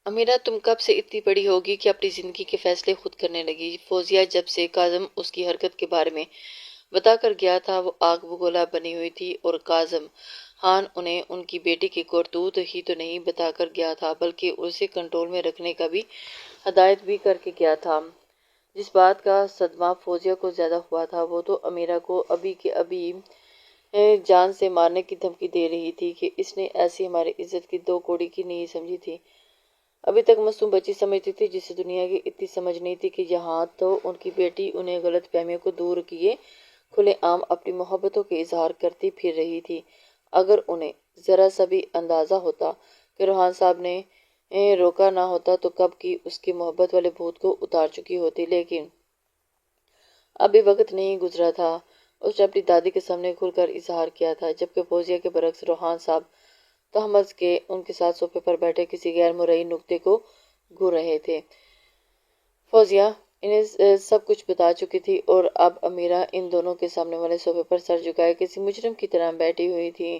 امیرہ تم کب سے اتنی بڑی ہوگی کہ اپنی زندگی کے فیصلے خود کرنے لگی؟ فوزیہ جب سے کاظم اس کی حرکت کے بارے میں بتا کر گیا تھا وہ آگ بگولا بنی ہوئی تھی، اور کاظم خان انہیں ان کی بیٹی کی کرتوت ہی تو نہیں بتا کر گیا تھا بلکہ اسے کنٹرول میں رکھنے کا بھی ہدایت بھی کر کے گیا تھا۔ جس بات کا صدمہ فوزیہ کو زیادہ ہوا تھا وہ تو امیرہ کو ابھی کے ابھی جان سے مارنے کی دھمکی دے رہی تھی کہ اس نے ایسی ہماری عزت کی دو کوڑی کی نہیں سمجھی تھی۔ ابھی تک معصوم بچی سمجھتی تھی جسے دنیا کی اتنی سمجھ نہیں تھی کہ یہاں تو ان کی بیٹی انہیں غلط فہمیوں کو دور کیے کھلے عام اپنی محبتوں کے اظہار کرتی پھر رہی تھی۔ اگر انہیں ذرا سا بھی اندازہ ہوتا کہ روحان صاحب نے روکا نہ ہوتا تو کب کی اس کی محبت والے بھوت کو اتار چکی ہوتی، لیکن ابھی وقت نہیں گزرا تھا۔ اس نے اپنی دادی کے سامنے کھل کر اظہار کیا تھا، جبکہ فوزیہ کے برعکس روحان صاحب تہمت کے ان کے ساتھ صوفے پر بیٹھے کسی غیر مرئی نکتے کو گھور رہے تھے۔ فوزیہ انہیں سب کچھ بتا چکی تھی اور اب امیرہ ان دونوں کے سامنے والے صوفے پر سر جھکائے کسی مجرم کی طرح بیٹھی ہوئی تھی۔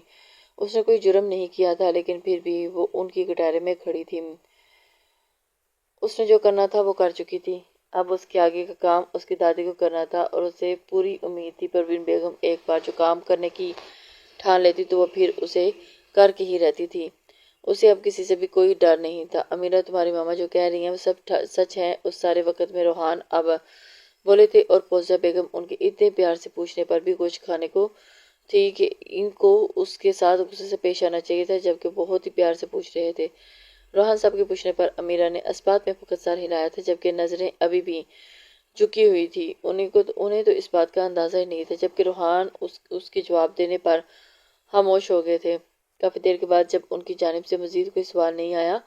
اس نے کوئی جرم نہیں کیا تھا لیکن پھر بھی وہ ان کی کٹہرے میں کھڑی تھی۔ اس نے جو کرنا تھا وہ کر چکی تھی، اب اس کے آگے کا کام اس کی دادی کو کرنا تھا، اور اسے پوری امید تھی پروین بیگم ایک بار جو کام کرنے کی ٹھان لیتی تو وہ پھر اسے کر کے ہی رہتی تھی۔ اسے اب کسی سے بھی کوئی ڈر نہیں تھا۔ امیرہ تمہاری ماما جو کہہ رہی ہیں وہ سب سچ ہے؟ اس سارے وقت میں روحان اب بولے تھے اور فوزیہ بیگم ان کے اتنے پیار سے پوچھنے پر بھی کچھ کھانے کو تھی کہ ان کو اس کے ساتھ غصے سے پیش آنا چاہیے تھا، جبکہ بہت ہی پیار سے پوچھ رہے تھے۔ روحان صاحب کے پوچھنے پر امیرہ نے اسبات میں فقط سر ہلایا تھا، جبکہ نظریں ابھی بھی جھکی ہوئی تھی۔ انہیں تو اس بات کا اندازہ ہی نہیں تھا، جبکہ روحان اس کے جواب دینے پر خاموش ہو گئے تھے۔ کافی دیر کے بعد جب ان کی جانب سے مزید کوئی سوال نہیں آیا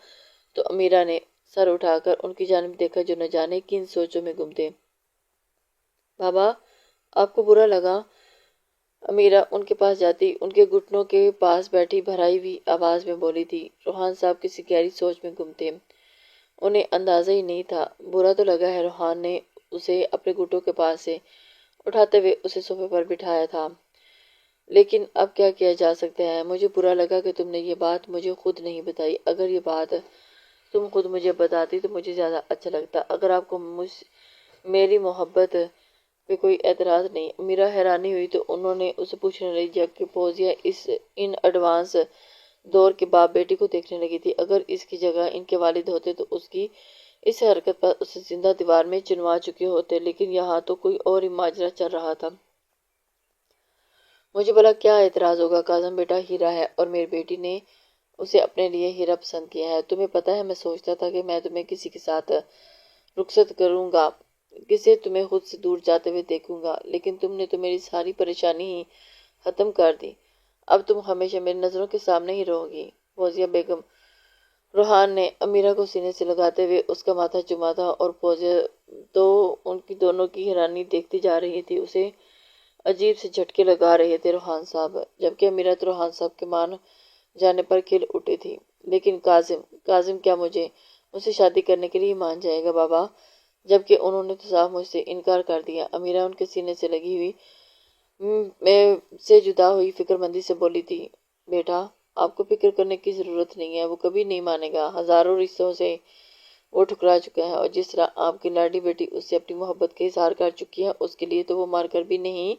تو امیرہ نے سر اٹھا کر ان کی جانب دیکھا جو نہ جانے کن سوچوں میں گم تھے۔ بابا آپ کو برا لگا؟ امیرہ ان کے پاس جاتی ان کے گھٹنوں کے پاس بیٹھی بھرائی ہوئی آواز میں بولی تھی۔ روحان صاحب کسی گہری سوچ میں گم تھے، انہیں اندازہ ہی نہیں تھا۔ برا تو لگا ہے، روحان نے اسے اپنے گھٹنوں کے پاس سے اٹھاتے ہوئے اسے صوفے پر بٹھایا تھا، لیکن اب کیا کیا جا سکتا ہے؟ مجھے برا لگا کہ تم نے یہ بات مجھے خود نہیں بتائی۔ اگر یہ بات تم خود مجھے بتاتی تو مجھے زیادہ اچھا لگتا۔ اگر آپ کو میری محبت پہ کوئی اعتراض نہیں۔ امیرہ حیرانی ہوئی تو انہوں نے اسے پوچھنے لگی، جبکہ فوزیہ ان ایڈوانس دور کے باپ بیٹی کو دیکھنے لگی تھی۔ اگر اس کی جگہ ان کے والد ہوتے تو اس کی اس حرکت پر اسے زندہ دیوار میں چنوا چکے ہوتے، لیکن یہاں تو کوئی اور ہی ماجرا چل رہا تھا۔ مجھے بھلا کیا اعتراض ہوگا؟ کاظم بیٹا ہیرا ہے اور میری بیٹی نے اسے اپنے لیے ہیرا پسند کیا ہے۔ تمہیں پتہ ہے میں سوچتا تھا کہ میں تمہیں کسی کے ساتھ رخصت کروں گا، کسے تمہیں خود سے دور جاتے ہوئے دیکھوں گا، لیکن تم نے تو میری ساری پریشانی ہی ختم کر دی۔ اب تم ہمیشہ میری نظروں کے سامنے ہی رہو گی۔ فوزیہ بیگم، روحان نے امیرہ کو سینے سے لگاتے ہوئے اس کا ماتھا چوما تھا اور فوزیہ تو ان کی دونوں کی حیرانی دیکھتی جا رہی تھی۔ اسے عجیب سے جھٹکے لگا رہے تھے روحان صاحب، جبکہ امیرہ تو روحان صاحب کے مان جانے پر کھل اٹھی تھی۔ لیکن کاظم کیا مجھے مجھ سے شادی کرنے کے لیے مان جائے گا بابا؟ جبکہ انہوں نے تو صاف مجھ سے انکار کر دیا۔ امیرہ ان کے سینے سے لگی ہوئی سے جدا ہوئی فکر مندی سے بولی تھی، بیٹا آپ کو فکر کرنے کی ضرورت نہیں ہے، وہ کبھی نہیں مانے گا۔ ہزاروں رشتوں سے وہ ٹھکرا چکا ہے، اور جس طرح آپ کی لاڈلی بیٹی اس سے اپنی محبت کا اظہار کر چکی ہے، اس کے لیے تو وہ مار کر بھی نہیں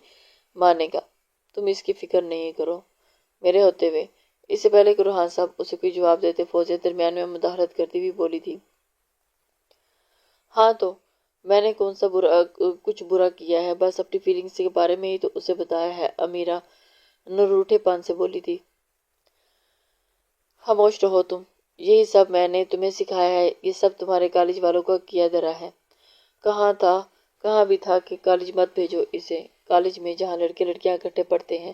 مانے گا۔ تم اس کی فکر نہیں کرو میرے ہوتے ہوئے۔ اس سے پہلے کہ روحان صاحب اسے کوئی جواب دیتے، فوزیہ درمیان میں مداخلت کرتی ہوئی بولی تھی، ہاں تو میں نے کون سا کچھ برا کیا ہے؟ بس اپنی فیلنگز کے بارے میں ہی تو اسے بتایا ہے۔ امیرہ نروٹھے پن سے بولی تھی، خاموش رہو تم، یہی سب میں نے تمہیں سکھایا ہے، یہ سب تمہارے کالج والوں کا کیا دھرا ہے۔ کہاں بھی تھا کہ کالج مت بھیجو اسے، کالج میں جہاں لڑکے لڑکیاں اکٹھے پڑھتے ہیں،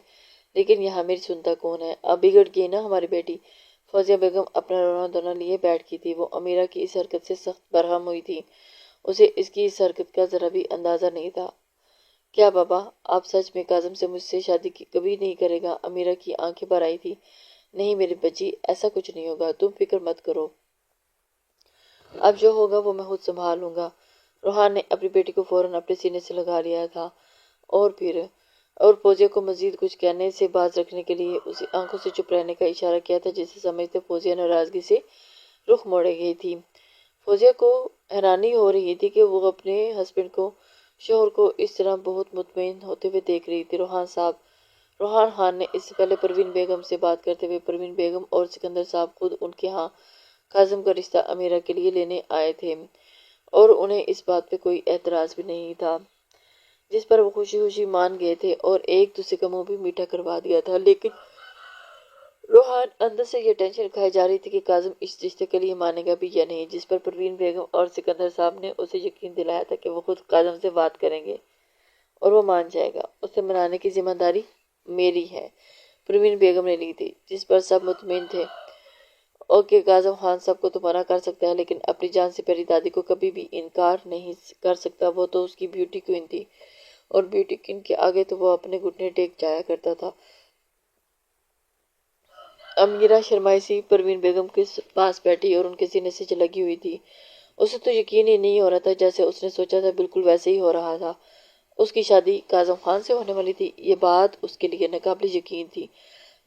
لیکن یہاں میری سنتا کون ہے؟ اب بگڑ گئی نا ہماری بیٹی۔ فوزیہ بیگم اپنا رونا دھونا لیے بیٹھ گئی تھی۔ وہ امیرہ کی اس حرکت سے سخت برہم ہوئی تھی، اسے اس کی اس حرکت کا ذرا بھی اندازہ نہیں تھا۔ کیا بابا آپ سچ میں کاظم سے مجھ سے شادی کبھی نہیں کرے گا؟ امیرہ کی آنکھیں بھر آئی تھی۔ نہیں میری بچی، ایسا کچھ نہیں ہوگا، تم فکر مت کرو، اب جو ہوگا وہ میں خود سنبھال لوں گا۔ روحان نے اپنی بیٹی کو فوراً اپنے سینے سے لگا لیا تھا اور فوزیہ کو مزید کچھ کہنے سے باز رکھنے کے لیے اسے آنکھوں سے چپ رہنے کا اشارہ کیا تھا، جسے سمجھتے فوزیہ ناراضگی سے رخ موڑے گئی تھی۔ فوزیہ کو حیرانی ہو رہی تھی کہ وہ اپنے شوہر کو اس طرح بہت مطمئن ہوتے ہوئے دیکھ رہی تھی۔ روحان خان نے اس سے پہلے پروین بیگم سے بات کرتے ہوئے پروین بیگم اور سکندر صاحب خود ان کے ہاں کاظم کا رشتہ امیرہ کے لیے لینے آئے تھے اور انہیں اس بات پہ کوئی اعتراض بھی نہیں تھا، جس پر وہ خوشی خوشی مان گئے تھے اور ایک دوسرے کا منہ بھی میٹھا کروا دیا تھا۔ لیکن روحان اندر سے یہ ٹینشن کھائی جا رہی تھی کہ کاظم اس رشتے کے لیے مانے گا بھی یا نہیں، جس پر پروین بیگم اور سکندر صاحب نے اسے یقین دلایا تھا کہ وہ خود کاظم سے بات کریں گے اور وہ مان جائے گا۔ اسے منانے کی ذمہ داری میری ہے، پروین بیگم نے لی تھی، جس پر سب مطمئن تھے اور کہ کاظم خان سب کو تو منع کر سکتا ہے لیکن اپنی جان سے پیاری دادی کو کبھی بھی انکار نہیں کر سکتا۔ وہ تو اس کی بیوٹی کوئین تھی اور بیوٹی کوئین کے آگے تو وہ اپنے گھٹنے ٹیک جایا کرتا تھا۔ امیرہ شرمائی سی پروین بیگم کے پاس بیٹھی اور ان کے سینے سے لگی ہوئی تھی۔ اسے تو یقین ہی نہیں ہو رہا تھا، جیسے اس نے سوچا تھا بالکل ویسے ہی ہو رہا تھا۔ اس کی شادی کاظم خان سے ہونے والی تھی، یہ بات اس کے لیے ناقابل یقین تھی،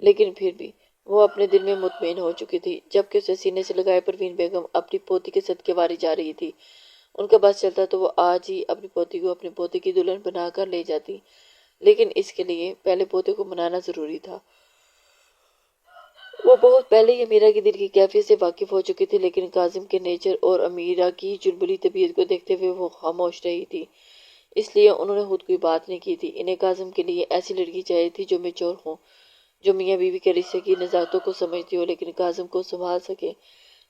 لیکن پھر بھی وہ اپنے دل میں مطمئن ہو چکی تھی۔ جبکہ اسے سینے سے لگائے پروین بیگم اپنی پوتی کے صدقے واری جا رہی تھی۔ ان کا بس چلتا تو وہ آج ہی اپنی پوتی کو اپنے پوتے کی دلہن بنا کر لے جاتی، لیکن اس کے لیے پہلے پوتے کو منانا ضروری تھا۔ وہ بہت پہلے ہی امیرہ کی دل کی کیفیت سے واقف ہو چکی تھی، لیکن کاظم کے نیچر اور امیرہ کی چلبلی طبیعت کو دیکھتے ہوئے وہ خاموش رہی تھی، اس لیے انہوں نے خود کوئی بات نہیں کی تھی۔ انہیں کاظم کے لیے ایسی لڑکی چاہیے تھی جو میچور ہو، جو میاں بیوی کے رشتے کی نزاکتوں کو سمجھتی ہو لیکن کاظم کو سنبھال سکے۔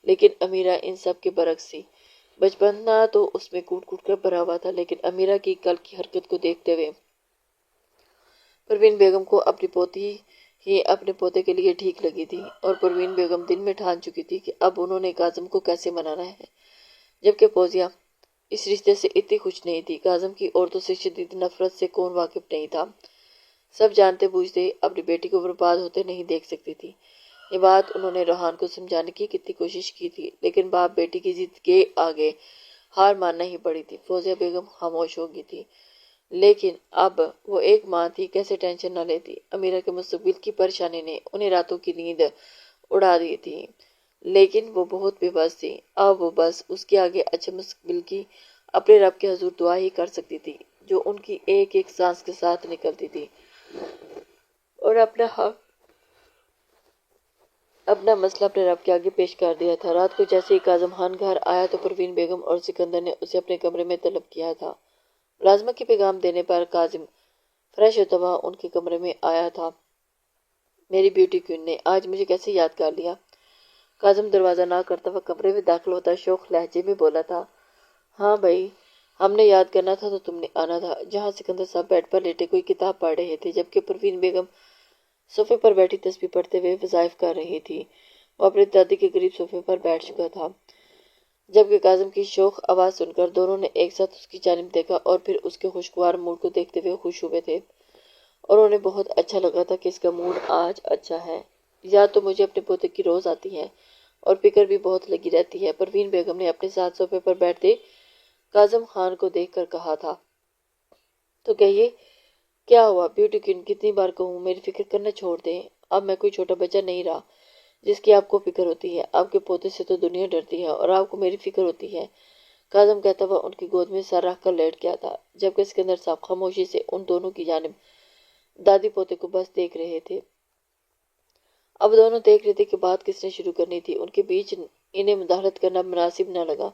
لیکن امیرہ ان سب کے برعکس تھی۔ بچپنا تو اس میں کوٹ کوٹ کر بھرا ہوا تھا، لیکن امیرہ کی کل کی حرکت کو دیکھتے ہوئے پروین بیگم کو اپنی پوتی ہی اپنے پوتے کے لیے ٹھیک لگی تھی اور پروین بیگم دل میں ٹھان چکی تھی کہ اب انہوں نے کاظم کو کیسے منانا ہے، جبکہ فوزیہ اس رشتے سے اتنی خوش نہیں تھی۔ کاظم کی عورتوں سے شدید نفرت سے کون واقف نہیں تھا؟ سب جانتے بوجھتے اپنی بیٹی کو برباد ہوتے نہیں دیکھ سکتی تھی۔ یہ بات انہوں نے روحان کو سمجھانے کی کتنی کوشش کی تھی، لیکن باپ بیٹی کی ضد کے آگے ہار ماننا ہی پڑی تھی۔ فوزیہ بیگم خاموش ہو گئی تھی، لیکن اب وہ ایک ماں تھی، کیسے ٹینشن نہ لیتی۔ امیرہ کے مستقبل کی پریشانی نے انہیں راتوں کی نیند اڑا دی تھی، لیکن وہ بہت بے بس تھی۔ اب وہ بس اس کے آگے اچھے مستقبل کی اپنے رب کے حضور دعا ہی کر سکتی تھی، جو ان کی ایک ایک سانس کے ساتھ نکلتی تھی، اور اپنا مسئلہ اپنے رب کے آگے پیش کر دیا تھا۔ رات کو جیسے ہی کاظم خان گھر آیا تو پروین بیگم اور سکندر نے اسے اپنے کمرے میں طلب کیا تھا۔ ملازمہ کی پیغام دینے پر کاظم فریش ہوتا ہوا ان کے کمرے میں آیا تھا۔ میری بیوٹی کوئین نے آج مجھے کیسے یاد کر لیا؟ کاظم دروازہ نہ کرتا ہوا کمرے میں داخل ہوتا شوخ لہجے میں بولا تھا۔ ہاں بھائی، ہم نے یاد کرنا تھا تو تم نے آنا تھا۔ جہاں سکندر صاحب بیڈ پر لیٹے کوئی کتاب پڑھ رہے تھے، جبکہ پروین بیگم صوفے پر بیٹھی تسبیح پڑھتے ہوئے وظائف کر رہی تھی، وہ اپنی دادی کے قریب صوفے پر بیٹھ چکا تھا۔ جبکہ کاظم کی شوخ آواز سن کر دونوں نے ایک ساتھ اس کی جانب دیکھا اور پھر اس کے خوشگوار موڈ کو دیکھتے ہوئے خوش ہوئے تھے، اور انہیں بہت اچھا لگا تھا کہ اس کا موڈ آج اچھا ہے۔ یاد تو مجھے اپنے پوتے کی روز آتی ہے اور فکر بھی بہت لگی رہتی ہے، پروین بیگم نے اپنے ساتھ صوفے پر بیٹھتے کاظم خان کو دیکھ کر کہا تھا۔ تو کہیے کیا ہوا بیوٹی کوئین، کتنی بار کہوں میری فکر کرنا چھوڑ دیں؟ اب میں کوئی چھوٹا بچہ نہیں رہا جس کی آپ کو فکر ہوتی ہے۔ آپ کے پوتے سے تو دنیا ڈرتی ہے اور آپ کو میری فکر ہوتی ہے، کاظم کہتا ہوا ان کی گود میں سر رکھ کر لیٹ گیا تھا، جبکہ سکندر صاحب خاموشی سے ان دونوں کی جانب دادی پوتے کو بس دیکھ رہے تھے۔ اب دونوں دیکھ رہے تھے کہ بات کس نے شروع کرنی تھی، ان کے بیچ انہیں مداخلت کرنا مناسب نہ لگا۔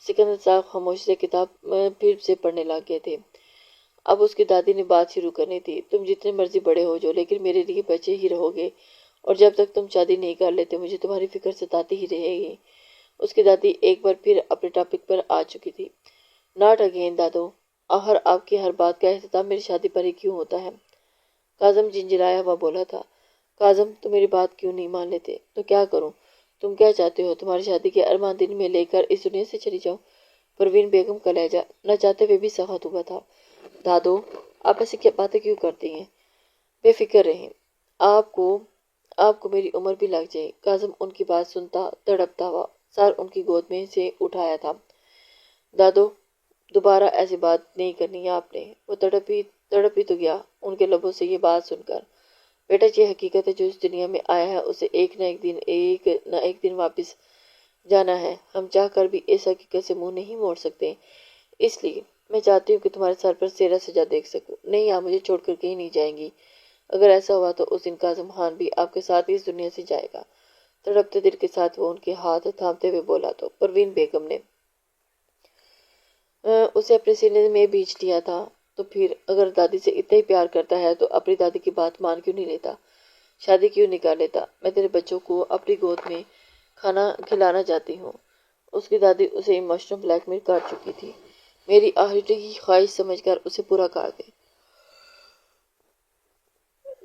سکندر صاحب خاموشی سے کتاب پھر سے پڑھنے لگ گئے تھے۔ اب اس کی دادی نے بات شروع کرنی تھی۔ تم جتنے مرضی بڑے ہو جو، لیکن میرے لیے بچے ہی رہو گے، اور جب تک تم شادی نہیں کر لیتے مجھے تمہاری فکر ستاتی ہی رہے گی۔ اس کی دادی ایک بار پھر اپنے ٹاپک پر آ چکی تھی۔ ناٹ اگین دادو، آخر آپ کی ہر بات کا اختتام میری شادی پر ہی کیوں ہوتا ہے؟ کاظم جھنجھلایا ہوا بولا تھا۔ کاظم تم میری بات کیوں نہیں مان لیتے؟ تو کیا کروں؟ تم کیا چاہتے ہو تمہاری شادی کے ارمان دل میں لے کر اس دنیا سے چلی جاؤں؟ پروین بیگم کا لہجہ نہ چاہتے ہوئے بھی سخت ہوا تھا۔ دادو آپ ایسی کیا باتیں کیوں کرتی ہیں؟ بے فکر رہیں، آپ کو میری عمر بھی لگ جائے۔ کاظم ان کی بات سنتا تڑپتا ہوا سر ان کی گود میں سے اٹھایا تھا۔ دادو دوبارہ ایسی بات نہیں کرنی ہے آپ نے۔ وہ تڑپ ہی تو گیا ان کے لبوں سے یہ بات سن کر۔ بیٹا یہ حقیقت ہے، جو اس دنیا میں آیا ہے اسے ایک نہ ایک دن واپس جانا ہے، ہم چاہ کر بھی اس حقیقت سے منہ نہیں موڑ سکتے، اس لیے میں چاہتی ہوں کہ تمہارے سر پر سیرا سجا دیکھ سکوں۔ نہیں، آپ مجھے چھوڑ کر کہیں نہیں جائیں گی۔ اگر ایسا ہوا تو اس دن کاظم خان بھی آپ کے ساتھ اس دنیا سے جائے گا۔ تڑپتے دل کے ساتھ وہ ان کے ہاتھ تھامتے ہوئے بولا تو پروین بیگم نے اسے اپنے سینے میں بیچ لیا تھا۔ تو پھر اگر دادی سے اتنا ہی پیار کرتا ہے تو اپنی دادی کی بات مان کیوں نہیں لیتا؟ شادی کیوں نہیں کر لیتا؟ میں تیرے بچوں کو اپنی گود میں کھانا کھلانا چاہتی ہوں۔ اس کی دادی اسے ایموشنل بلیک میل کر چکی تھی۔ میری آخری خواہش سمجھ کر اسے پورا کر دے۔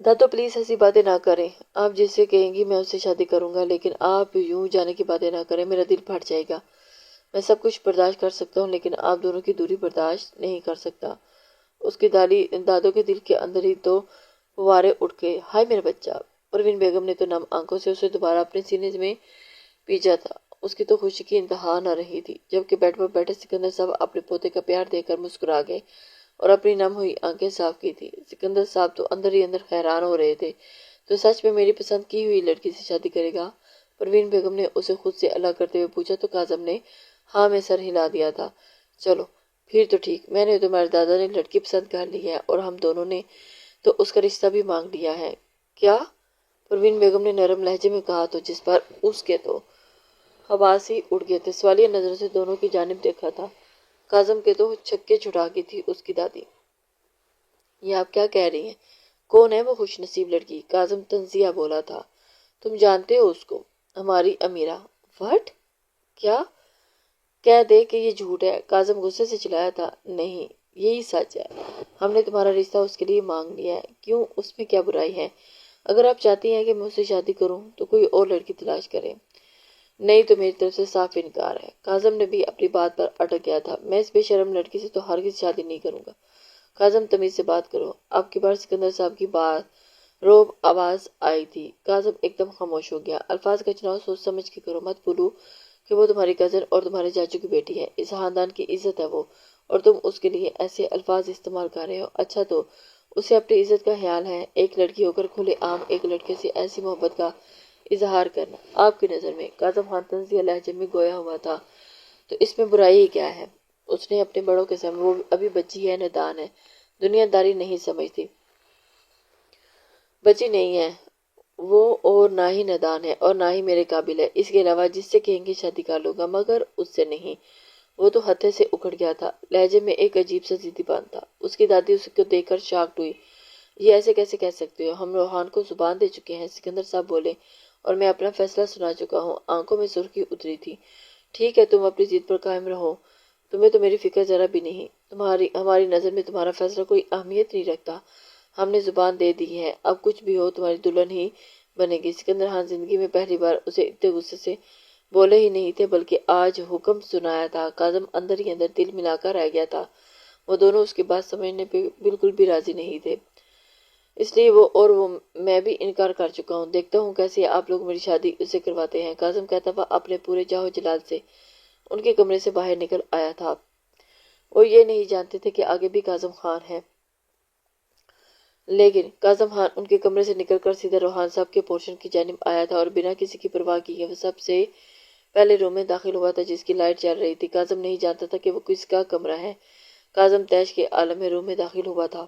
دادو پلیز ایسی باتیں نہ کریں، آپ جس سے کہیں گی میں اس سے شادی کروں گا، لیکن آپ یوں جانے کی باتیں نہ کریں، میرا دل پھٹ جائے گا۔ میں سب کچھ برداشت کر سکتا ہوں لیکن آپ دونوں کی دوری برداشت نہیں کر سکتا۔ اس کی دادوں کے دل کے اندر ہی تو فوارے اٹھ گئے۔ ہائے میرا بچہ! پروین بیگم نے تو نم آنکھوں سے اسے دوبارہ اپنے سینے میں پیچا تھا۔ اس کی تو خوشی کی انتہا نہ رہی تھی، جبکہ بیڈ پر بیٹھے سکندر صاحب اپنے پوتے کا پیار دیکھ کر مسکرا گئے اور اپنی نم ہوئی آنکھیں صاف کی تھی۔ سکندر صاحب تو اندر ہی اندر حیران ہو رہے تھے۔ تو سچ میں میری پسند کی ہوئی لڑکی سے شادی کرے گا؟ پروین بیگم نے اسے خود سے الگ کرتے ہوئے پوچھا تو کاظم نے ہاں میں سر ہلا دیا تھا۔ چلو پھر تو ٹھیک، میں نے تمہارے دادا نے لڑکی پسند کر لی ہے اور ہم دونوں نے تو اس کا رشتہ بھی مانگ لیا ہے۔ کیا؟ پروین بیگم نے نرم لہجے میں کہا تو جس پر اس کے تو حواس ہی اڑ گئے تھے۔ سوالیہ نظر سے دونوں کی جانب دیکھا تھا۔ کاظم کے تو چھکے چھڑا گئی تھی اس کی دادی۔ یہ آپ کیا کہہ رہی ہیں؟ کون ہے وہ خوش نصیب لڑکی؟ کاظم تنزیہ بولا تھا۔ تم جانتے ہو اس کو؟ ہماری امیرہ۔ وٹ؟ کیا؟ کہہ دے کہ یہ جھوٹ ہے، کاظم غصے سے چلایا تھا۔ نہیں، یہی سچ ہے، ہم نے تمہارا رشتہ اس کے لیے مانگ لیا ہے۔ کیوں، اس میں کیا برائی ہے؟ اگر آپ چاہتی ہیں کہ میں اس سے شادی کروں تو کوئی اور لڑکی تلاش کریں۔ نہیں تو میری طرف سے صاف انکار ہے۔ کاظم نے بھی اپنی بات پر اٹک گیا تھا۔ میں اس بے شرم لڑکی سے تو ہرگز شادی نہیں کروں گا۔ کاظم تمیز سے بات کرو۔ اب کی بار سکندر صاحب کی بات روب آواز آئی تھی۔ کاظم ایک دم خاموش ہو گیا۔ الفاظ کا چناؤ سوچ سمجھ کے کرو، مت بھولو کہ وہ تمہاری کزن اور تمہارے چاچو کی بیٹی ہے، اس خاندان کی عزت ہے وہ، اور تم اس کے لیے ایسے الفاظ استعمال کر رہے ہو۔ اچھا تو اسے اپنی عزت کا خیال ہے؟ ایک لڑکی ہو کر کھلے عام ایک لڑکے سے ایسی محبت کا اظہار کرنا آپ کی نظر میں؟ کاظم خان طنزیہ لہجے میں گویا ہوا تھا۔ تو اس میں برائی کیا ہے؟ اس نے اپنے بڑوں کے سامنے، وہ ابھی بچی ہے، نادان ہے، دنیا داری نہیں سمجھتی۔ بچی نہیں ہے وہ، اور نہ ہی نادان ہے اور نہ ہی میرے قابل ہے۔ اس کے علاوہ جس سے کہیں گے شادی کر لوں گا، مگر اس سے نہیں۔ وہ تو ہتھے سے اکھڑ گیا تھا، لہجے میں ایک عجیب سا ضدی پن تھا۔ اس کی دادی اس کو دیکھ کر شاکڈ ہوئی۔ یہ ایسے کیسے کہہ سکتے ہو؟ ہم روحان کو زبان دے چکے ہیں، سکندر صاحب بولے، اور میں اپنا فیصلہ سنا چکا ہوں۔ آنکھوں میں سرخی اتری تھی۔ ٹھیک ہے، تم اپنی ضد پر قائم رہو، تمہیں تو میری فکر ذرا بھی نہیں۔ ہماری نظر میں تمہارا فیصلہ کوئی اہمیت نہیں رکھتا۔ ہم نے زبان دے دی ہے، اب کچھ بھی ہو تمہاری دلہن ہی بنے گی۔ سکندر خان زندگی میں پہلی بار اسے اتنے غصے سے بولے ہی نہیں تھے، بلکہ آج حکم سنایا تھا۔ کاظم اندر ہی اندر دل ملا کر رہ گیا تھا۔ وہ دونوں اس کی بات سمجھنے پہ بالکل بھی راضی نہیں تھے، اس لیے وہ میں بھی انکار کر چکا ہوں۔ دیکھتا ہوں کیسے آپ لوگ میری شادی اس سے کرواتے ہیں۔ کاظم کہتا ہوا اپنے پورے جاہو جلال سے ان کے کمرے سے باہر نکل آیا تھا۔ وہ یہ نہیں جانتے تھے کہ آگے بھی کاظم خان ہے، لیکن کاظم خان ان کے کمرے سے نکل کر سیدھا روحان صاحب کے پورشن کی جانب آیا تھا اور بنا کسی کی پرواہ کیے وہ سب سے پہلے روم میں داخل ہوا تھا جس کی لائٹ جل رہی تھی۔ کاظم نہیں جانتا تھا کہ وہ کس کا کمرہ ہے۔ کاظم تیش کے عالم میں روم میں داخل ہوا تھا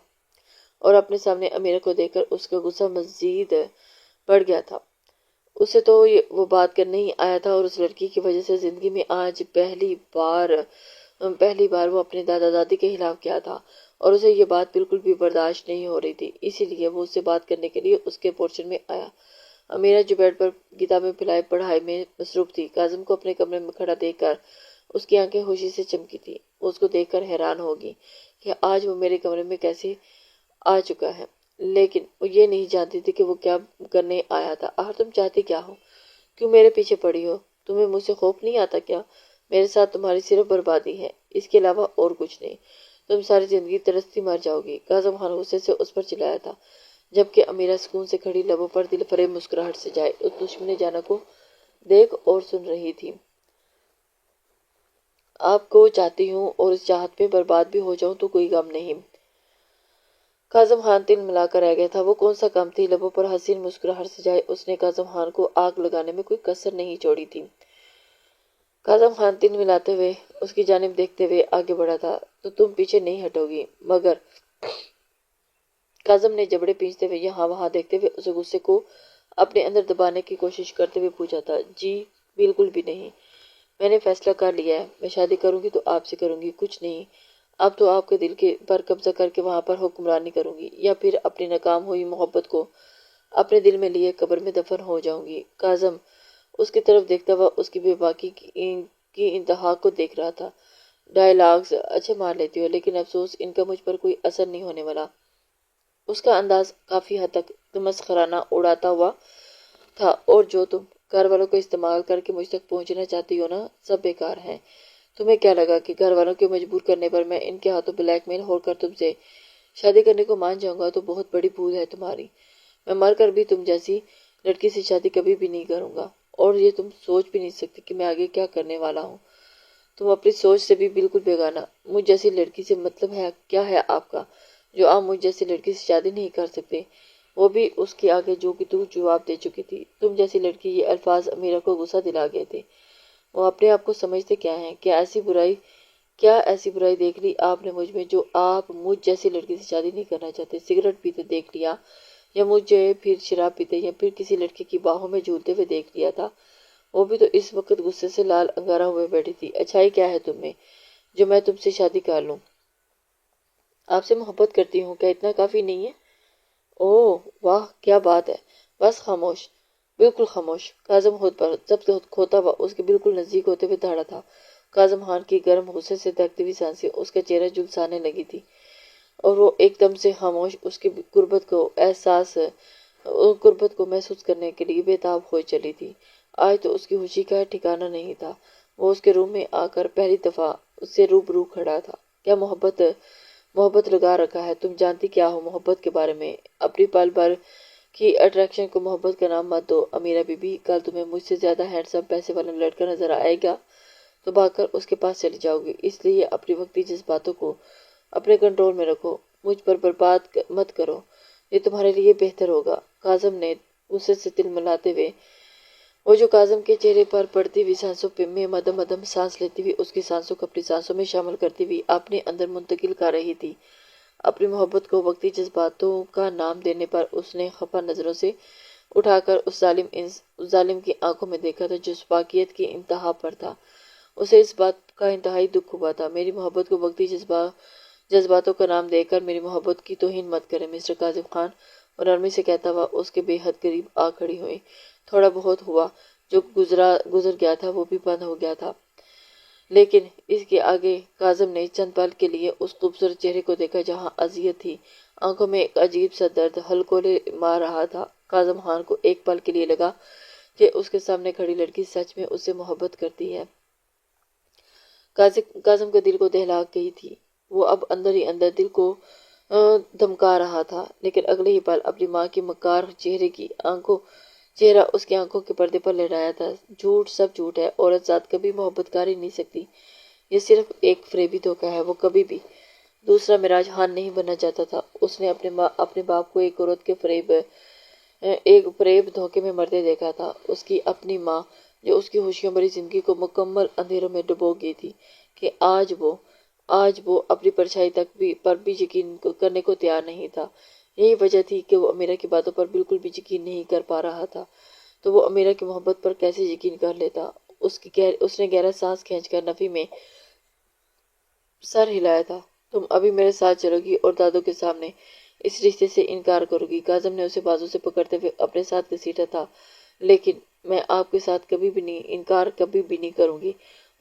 اور اپنے سامنے امیرہ کو دیکھ کر اس کا غصہ مزید بڑھ گیا تھا۔ اسے تو وہ بات کرنے ہی آیا تھا اور اس لڑکی کی وجہ سے زندگی میں آج پہلی بار وہ اپنے دادا دادی کے خلاف کیا تھا اور اسے یہ بات بالکل بھی برداشت نہیں ہو رہی تھی، اسی لیے وہ اس سے بات کرنے کے لیے اس کے پورشن میں آیا۔ امیرہ جو بیڈ پر کتابیں پھیلائے پڑھائی میں مصروف تھی، کاظم کو اپنے کمرے میں کھڑا دیکھ کر اس کی آنکھیں خوشی سے چمکی تھی۔ وہ اس کو دیکھ کر حیران ہوگی کہ آج وہ میرے کمرے میں کیسے آ چکا ہے، لیکن وہ یہ نہیں جانتی تھی کہ وہ کیا کرنے آیا تھا۔ آخر تم چاہتی کیا ہو؟ کیوں میرے پیچھے پڑی ہو؟ تمہیں مجھ سے خوف نہیں آتا کیا؟ میرے ساتھ تمہاری صرف بربادی ہے، اس کے علاوہ اور کچھ نہیں۔ تم ساری زندگی ترستی مر جاؤ گی۔ کاظم خان غصے سے اس پر چلایا تھا، جبکہ امیرہ سکون سے کھڑی لبوں پر دل فریب مسکراہٹ سے جائے اس دشمن جانہ کو دیکھ اور سن رہی تھی۔ آپ کو چاہتی ہوں اور اس چاہت میں برباد بھی ہو جاؤں تو کوئی غم نہیں۔ کاظم خان تل ملا کر رہ گیا تھا۔ وہ کون سا کام تھی؟ لبوں پر حسین مسکراہٹ سے جائے اس نے کاظم خان کو آگ لگانے میں کوئی کسر نہیں چھوڑی تھی۔ کاظم خان تن ملاتے ہوئے اس کی جانب دیکھتے ہوئے آگے بڑھا تھا، تو تم پیچھے نہیں ہٹو گی؟ مگر کاظم نے جبڑے پیچھتے ہوئے یہاں وہاں دیکھتے ہوئے اسے غصے کو اپنے اندر دبانے کی کوشش کرتے ہوئے پوچھا تھا۔ جی بالکل بھی نہیں، میں نے فیصلہ کر لیا ہے، میں شادی کروں گی تو آپ سے کروں گی، کچھ نہیں۔ اب تو آپ کے دل کے پر قبضہ کر کے وہاں پر حکمرانی کروں گی، یا پھر اپنی ناکام ہوئی محبت کو اپنے دل میں لیے قبر میں دفن ہو جاؤں گی۔ کاظم اس کی طرف دیکھتا ہوا اس کی بے باکی کی انتہا کو دیکھ رہا تھا۔ ڈائیلاگز اچھے مار لیتی ہو، لیکن افسوس ان کا مجھ پر کوئی اثر نہیں ہونے والا۔ اس کا انداز کافی حد تک تمسخرانہ اڑاتا ہوا تھا، اور جو تم گھر والوں کو استعمال کر کے مجھ تک پہنچنا چاہتی ہو نا، سب بیکار ہے۔ تمہیں کیا لگا کہ گھر والوں کے مجبور کرنے پر میں ان کے ہاتھوں بلیک میل ہو کر تم سے شادی کرنے کو مان جاؤں گا؟ تو بہت بڑی بھول ہے تمہاری۔ میں مر کر بھی تم جیسی لڑکی سے شادی کبھی بھی نہیں کروں گا، اور یہ تم سوچ بھی نہیں سکتی کہ میں آگے کیا کرنے والا ہوں۔ تم اپنی سوچ سے بھی بالکل بیگانہ۔ مجھ جیسی لڑکی سے مطلب ہے کیا ہے آپ کا، جو آپ مجھ جیسی لڑکی سے شادی نہیں کر سکتے؟ وہ بھی اس کے آگے جو کہ تو جواب دے چکی تھی۔ تم جیسی لڑکی، یہ الفاظ امیرہ کو غصہ دلا گئے تھے۔ وہ اپنے آپ کو سمجھتے کیا ہیں؟ کیا ایسی برائی دیکھ لی آپ نے مجھ میں، جو آپ مجھ جیسی لڑکی سے شادی نہیں کرنا چاہتے؟ سگریٹ پیتے دیکھ لیا، یا مجھے پھر شراب پیتے، یا پھر کسی لڑکی کی باہوں میں جھولتے ہوئے دیکھ لیا تھا؟ وہ بھی تو اس وقت غصے سے لال انگارہ ہوئے بیٹھی تھی۔ اچھائی کیا ہے تم میں جو میں تم سے شادی کر لوں؟ آپ سے محبت کرتی ہوں، کیا اتنا کافی نہیں ہے؟ اوہ واہ، کیا بات ہے! بس خاموش، بالکل خاموش۔ کاظم خود پر ضبط کھوتا ہوا اس کے بالکل نزدیک ہوتے ہوئے دھڑا تھا۔ کاظم خان کی گرم غصے سے دھڑکتی ہوئی سانسیں اس کا چہرہ جھلسانے لگی تھی، اور وہ ایک دم سے خاموش اس کی قربت کو محسوس کرنے کے لیے بے تاب ہو چلی تھی۔ آج تو اس کی خوشی کا ٹھکانہ نہیں تھا۔ وہ اس کے روم میں آ کر پہلی دفعہ اس سے روبرو کھڑا تھا۔ کیا محبت لگا رکھا ہے؟ تم جانتی کیا ہو محبت کے بارے میں؟ اپنی پل بھر کی اٹریکشن کو محبت کا نام مت دو امیرہ بی بی۔ کل تمہیں مجھ سے زیادہ ہینڈسم پیسے والا لڑکا نظر آئے گا تو بھاگ کر اس کے پاس چلی جاؤ گی۔ اس لیے اپنی وقتی جذباتوں کو اپنے کنٹرول میں رکھو، مجھ پر برباد مت کرو، یہ تمہارے لیے بہتر ہوگا۔ کاظم نے غصے سے تل ملاتے ہوئے، وہ جو کاظم کے چہرے پر پڑتی ہوئی سانسوں میں مدم مدم سانس لیتی ہوئی اس کی سانسوں کو اپنی سانسوں میں شامل کرتی ہوئی اپنے اندر منتقل کر رہی تھی۔ اپنی محبت کو وقتی جذباتوں کا نام دینے پر اس نے خفا نظروں سے اٹھا کر اس ظالم کی آنکھوں میں دیکھا تھا جو سفاکیت کی انتہا پر تھا۔ اسے اس بات کا انتہائی دکھ ہوا تھا۔ میری محبت کو وقتی جذباتوں کا نام دے کر میری محبت کی توہین مت کریں مسٹر کاظم خان، اور نرمی سے کہتا ہوا اس کے بے حد قریب آ کھڑی ہوئی۔ تھوڑا بہت ہوا جو گزر گیا تھا وہ بھی بند ہو گیا تھا، لیکن اس کے آگے کاظم نے چند پل کے لیے اس خوبصورت چہرے کو دیکھا جہاں اذیت تھی۔ آنکھوں میں ایک عجیب سا درد ہلکولے مار رہا تھا۔ کاظم خان کو ایک پل کے لیے لگا کہ اس کے سامنے کھڑی لڑکی سچ میں اس سے محبت کرتی ہے۔ کاظم کے دل کو دہلا گئی تھی۔ وہ اب اندر ہی اندر دل کو دھمکا رہا تھا، لیکن اگلے ہی پل اپنی ماں کی مکار چہرہ اس کی آنکھوں کے پردے پر لہرایا تھا۔ جھوٹ، سب جھوٹ ہے، عورت ذات کبھی محبت کر ہی نہیں سکتی، یہ صرف ایک فریبی دھوکہ ہے۔ وہ کبھی بھی دوسرا معراج خان نہیں بننا چاہتا تھا۔ اس نے اپنے باپ کو ایک عورت کے فریب دھوکے میں مرتے دیکھا تھا، اس کی اپنی ماں جو اس کی خوشیوں بھری زندگی کو مکمل اندھیروں میں ڈبو گئی تھی، کہ آج وہ اپنی پرچھائی پر بھی یقین کرنے کو تیار نہیں تھا۔ یہی وجہ تھی کہ وہ امیرہ کی باتوں پر بالکل بھی یقین نہیں کر پا رہا تھا۔ تو وہ امیرہ کی محبت پر کیسے یقین کر لیتا؟ اس نے گہرا سانس کھینچ کر نفی میں سر ہلایا تھا۔ تم ابھی میرے ساتھ چلو گی اور دادو کے سامنے اس رشتے سے انکار کرو گی؟ کاظم نے اسے بازو سے پکڑتے ہوئے اپنے ساتھ گھسیٹا تھا۔ لیکن میں آپ کے ساتھ انکار کبھی بھی نہیں کروں گی،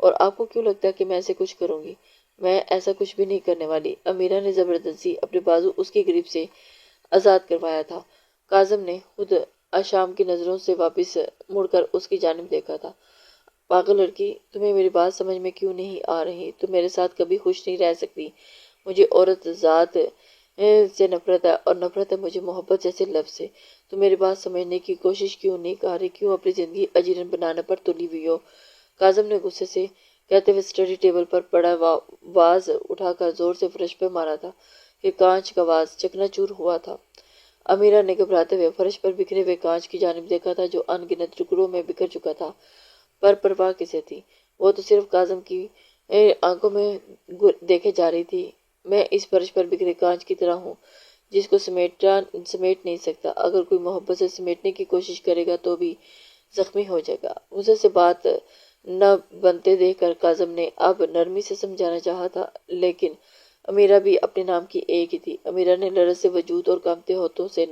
اور آپ کو کیوں لگتا ہے کہ میں ایسے کچھ کروں گی؟ میں ایسا کچھ بھی نہیں کرنے والی۔ امیرہ نے زبردستی اپنے بازو اس کی گریپ سے آزاد کروایا تھا۔ کاظم نے خود آشام کی نظروں سے واپس مڑ کر اس کی جانب دیکھا تھا۔ پاگل لڑکی، تمہیں میری بات سمجھ میں کیوں نہیں آ رہی؟ تم میرے ساتھ کبھی خوش نہیں رہ سکتی۔ مجھے عورت ذات سے نفرت ہے، اور نفرت ہے مجھے محبت جیسے لفظ سے۔ تم میری بات سمجھنے کی کوشش کیوں نہیں کر رہی؟ کیوں اپنی زندگی اجیرن بنانے پر تلی ہوئی ہو؟ کاظم نے غصے سے کہتے ہوئے اسٹڈی ٹیبل پر پڑا واز اٹھا کر زور سے فرش پہ مارا تھا کہ کانچ کا واز چکنا چور ہوا تھا۔ امیرہ نے گھبراتے ہوئے فرش پر بکھرے ہوئے کانچ کی جانب دیکھا تھا جو ان گنت ٹکڑوں میں بکھر چکا تھا، پر پرواہ کسے تھی؟ وہ تو صرف کاظم کی آنکھوں میں دیکھے جا رہی تھی۔ میں اس فرش پر بکھرے کانچ کی طرح ہوں جس کو سمیٹ نہیں سکتا، اگر کوئی محبت سے سمیٹنے کی کوشش کرے گا تو بھی زخمی ہو جائے گا۔ غصے سے بات نہ بنتے دیکھ کر کاظم نے اب نرمی سے سمجھانا چاہا تھا، لیکن امیرہ بھی اپنے نام کی ایک ہی تھی۔ امیرہ نے لرز سے وجود اور کانپتے ہاتھوں سے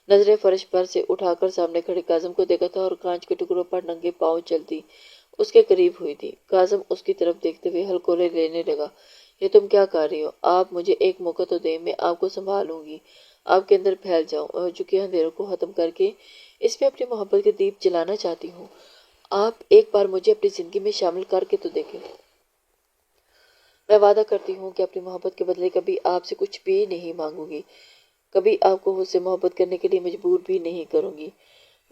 نظریں فرش پر سے اٹھا کر سامنے کھڑے کاظم کو دیکھا تھا اور کانچ کے ٹکڑوں پر ننگے پاؤں چلتی اس کے قریب ہوئی تھی۔ کاظم اس کی طرف دیکھتے ہوئے ہلکولے لینے لگا۔ یہ تم کیا کر رہی ہو؟ آپ مجھے ایک موقع تو دیں، میں آپ کو سنبھالوں گی، آپ کے اندر پھیل جاؤں، ہو چکے اندھیروں کو ختم کر کے اس میں اپنی محبت کے دیپ جلانا چاہتی ہوں۔ آپ ایک بار مجھے اپنی زندگی میں شامل کر کے تو دیکھیں۔ میں وعدہ کرتی ہوں کہ اپنی محبت کے بدلے کبھی آپ سے کچھ بھی نہیں مانگوں گی، کبھی آپ کو مجھ سے محبت کرنے کے لیے مجبور بھی نہیں کروں گی،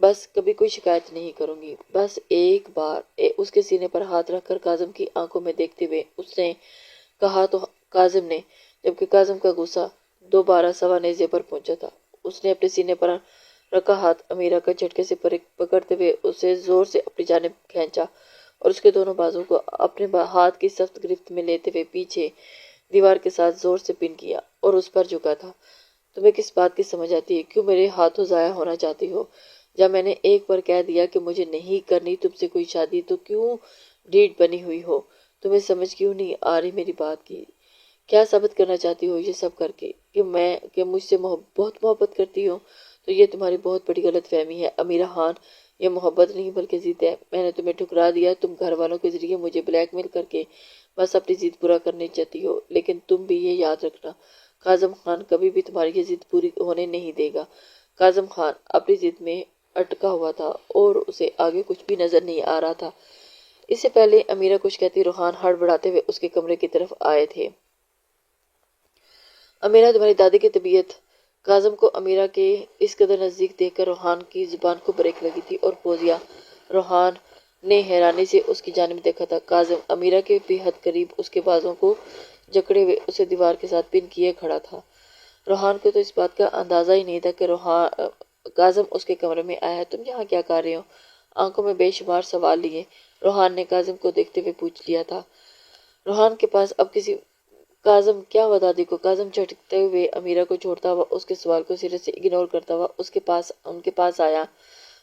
بس کبھی کوئی شکایت نہیں کروں گی۔ بس ایک بار اس کے سینے پر ہاتھ رکھ کر کاظم کی آنکھوں میں دیکھتے ہوئے اس نے کہا تو کاظم نے، جبکہ کاظم کا غصہ دوبارہ سوا نیزے پر پہنچا تھا، اس نے اپنے سینے پر رکھا ہاتھ امیرہ کا جھٹکے سے پکڑتے ہوئے اسے زور سے اپنی جانب کھینچا اور اس کے دونوں بازو کو اپنے ہاتھ کی سخت گرفت میں لیتے ہوئے پیچھے دیوار کے ساتھ زور سے پن کیا اور اس پر جھکا تھا۔ تمہیں کس بات کی سمجھ آتی ہے؟ کیوں میرے ہاتھوں ضائع ہونا چاہتی ہو؟ جب میں نے ایک بار کہہ دیا کہ مجھے نہیں کرنی تم سے کوئی شادی تو کیوں ڈھیٹ بنی ہوئی ہو؟ تمہیں سمجھ کیوں نہیں آ رہی میری بات کی؟ کیا ثابت کرنا چاہتی ہو یہ سب کر کے کہ مجھ سے بہت محبت کرتی ہو؟ تو یہ تمہاری بہت بڑی غلط فہمی ہے امیرہ خان، یہ محبت نہیں بلکہ ضد ہے۔ میں نے تمہیں ٹھکرا دیا، تم گھر والوں کے ذریعے مجھے بلیک میل کر کے بس اپنی ضد پورا کرنا چاہتی ہو، لیکن تم بھی یہ یاد رکھنا کاظم خان کبھی بھی تمہاری یہ ضد پوری ہونے نہیں دے گا۔ کاظم خان اپنی ضد میں اٹکا ہوا تھا اور اسے آگے کچھ بھی نظر نہیں آ رہا تھا۔ اس سے پہلے امیرہ کچھ کہتی روحان ہڑبڑاتے ہوئے اس کے کمرے کی طرف آئے تھے۔ امیرہ، تمہاری دادی کی طبیعت۔ کاظم کو امیرہ کے اس قدر نزدیک دیکھ کر روحان کی زبان کو بریک لگی تھی اور فوزیہ۔ روحان نے حیرانی سے اس کی جانب دیکھا تھا۔ کاظم امیرہ کے بے حد قریب اس کے بازوں کو جکڑے ہوئے اسے دیوار کے ساتھ پن کیے کھڑا تھا۔ روحان کو تو اس بات کا اندازہ ہی نہیں تھا کہ کاظم اس کے کمرے میں آیا ہے۔ تم یہاں کیا کر رہے ہو؟ آنکھوں میں بے شمار سوال لیے روحان نے کاظم کو دیکھتے ہوئے پوچھ لیا تھا۔ روحان کے پاس اب کسی کاظم کیا ہوا دادی کو؟ کاظم جھٹکتے ہوئے امیرہ کو چھوڑتا ہوا اس کے سوال کو سرے سے اگنور کرتا ہوا ان کے پاس آیا۔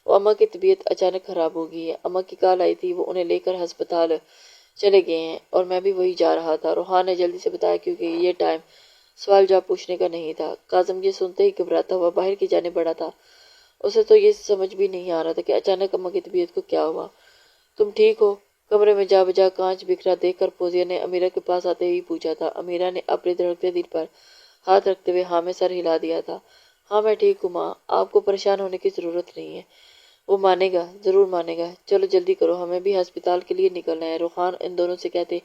وہ اماں کی طبیعت اچانک خراب ہو گئی ہے، اماں کی کال آئی تھی، وہ انہیں لے کر ہسپتال چلے گئے ہیں اور میں بھی وہی جا رہا تھا، روحان نے جلدی سے بتایا، کیونکہ یہ ٹائم سوال جواب پوچھنے کا نہیں تھا۔ کاظم یہ سنتے ہی گھبراتا ہوا باہر کی جانب بڑھا تھا۔ اسے تو یہ سمجھ بھی نہیں آ رہا تھا کہ اچانک اماں کی طبیعت کو کیا ہوا۔ تم ٹھیک ہو؟ کمرے میں جا بجا کانچ بکھرا دیکھ کر فوزیہ نے امیرہ کے پاس آتے ہی پوچھا تھا۔ امیرہ نے اپنے دھڑکتے دل پر ہاتھ رکھتے ہوئے ہاں میں سر ہلا دیا تھا۔ ہاں میں ٹھیک ہوں ماں، آپ کو پریشان ہونے کی ضرورت نہیں ہے، وہ مانے گا، ضرور مانے گا۔ چلو جلدی کرو، ہمیں بھی ہسپتال کے لیے نکلنا ہے۔ روحان ان دونوں سے کہتے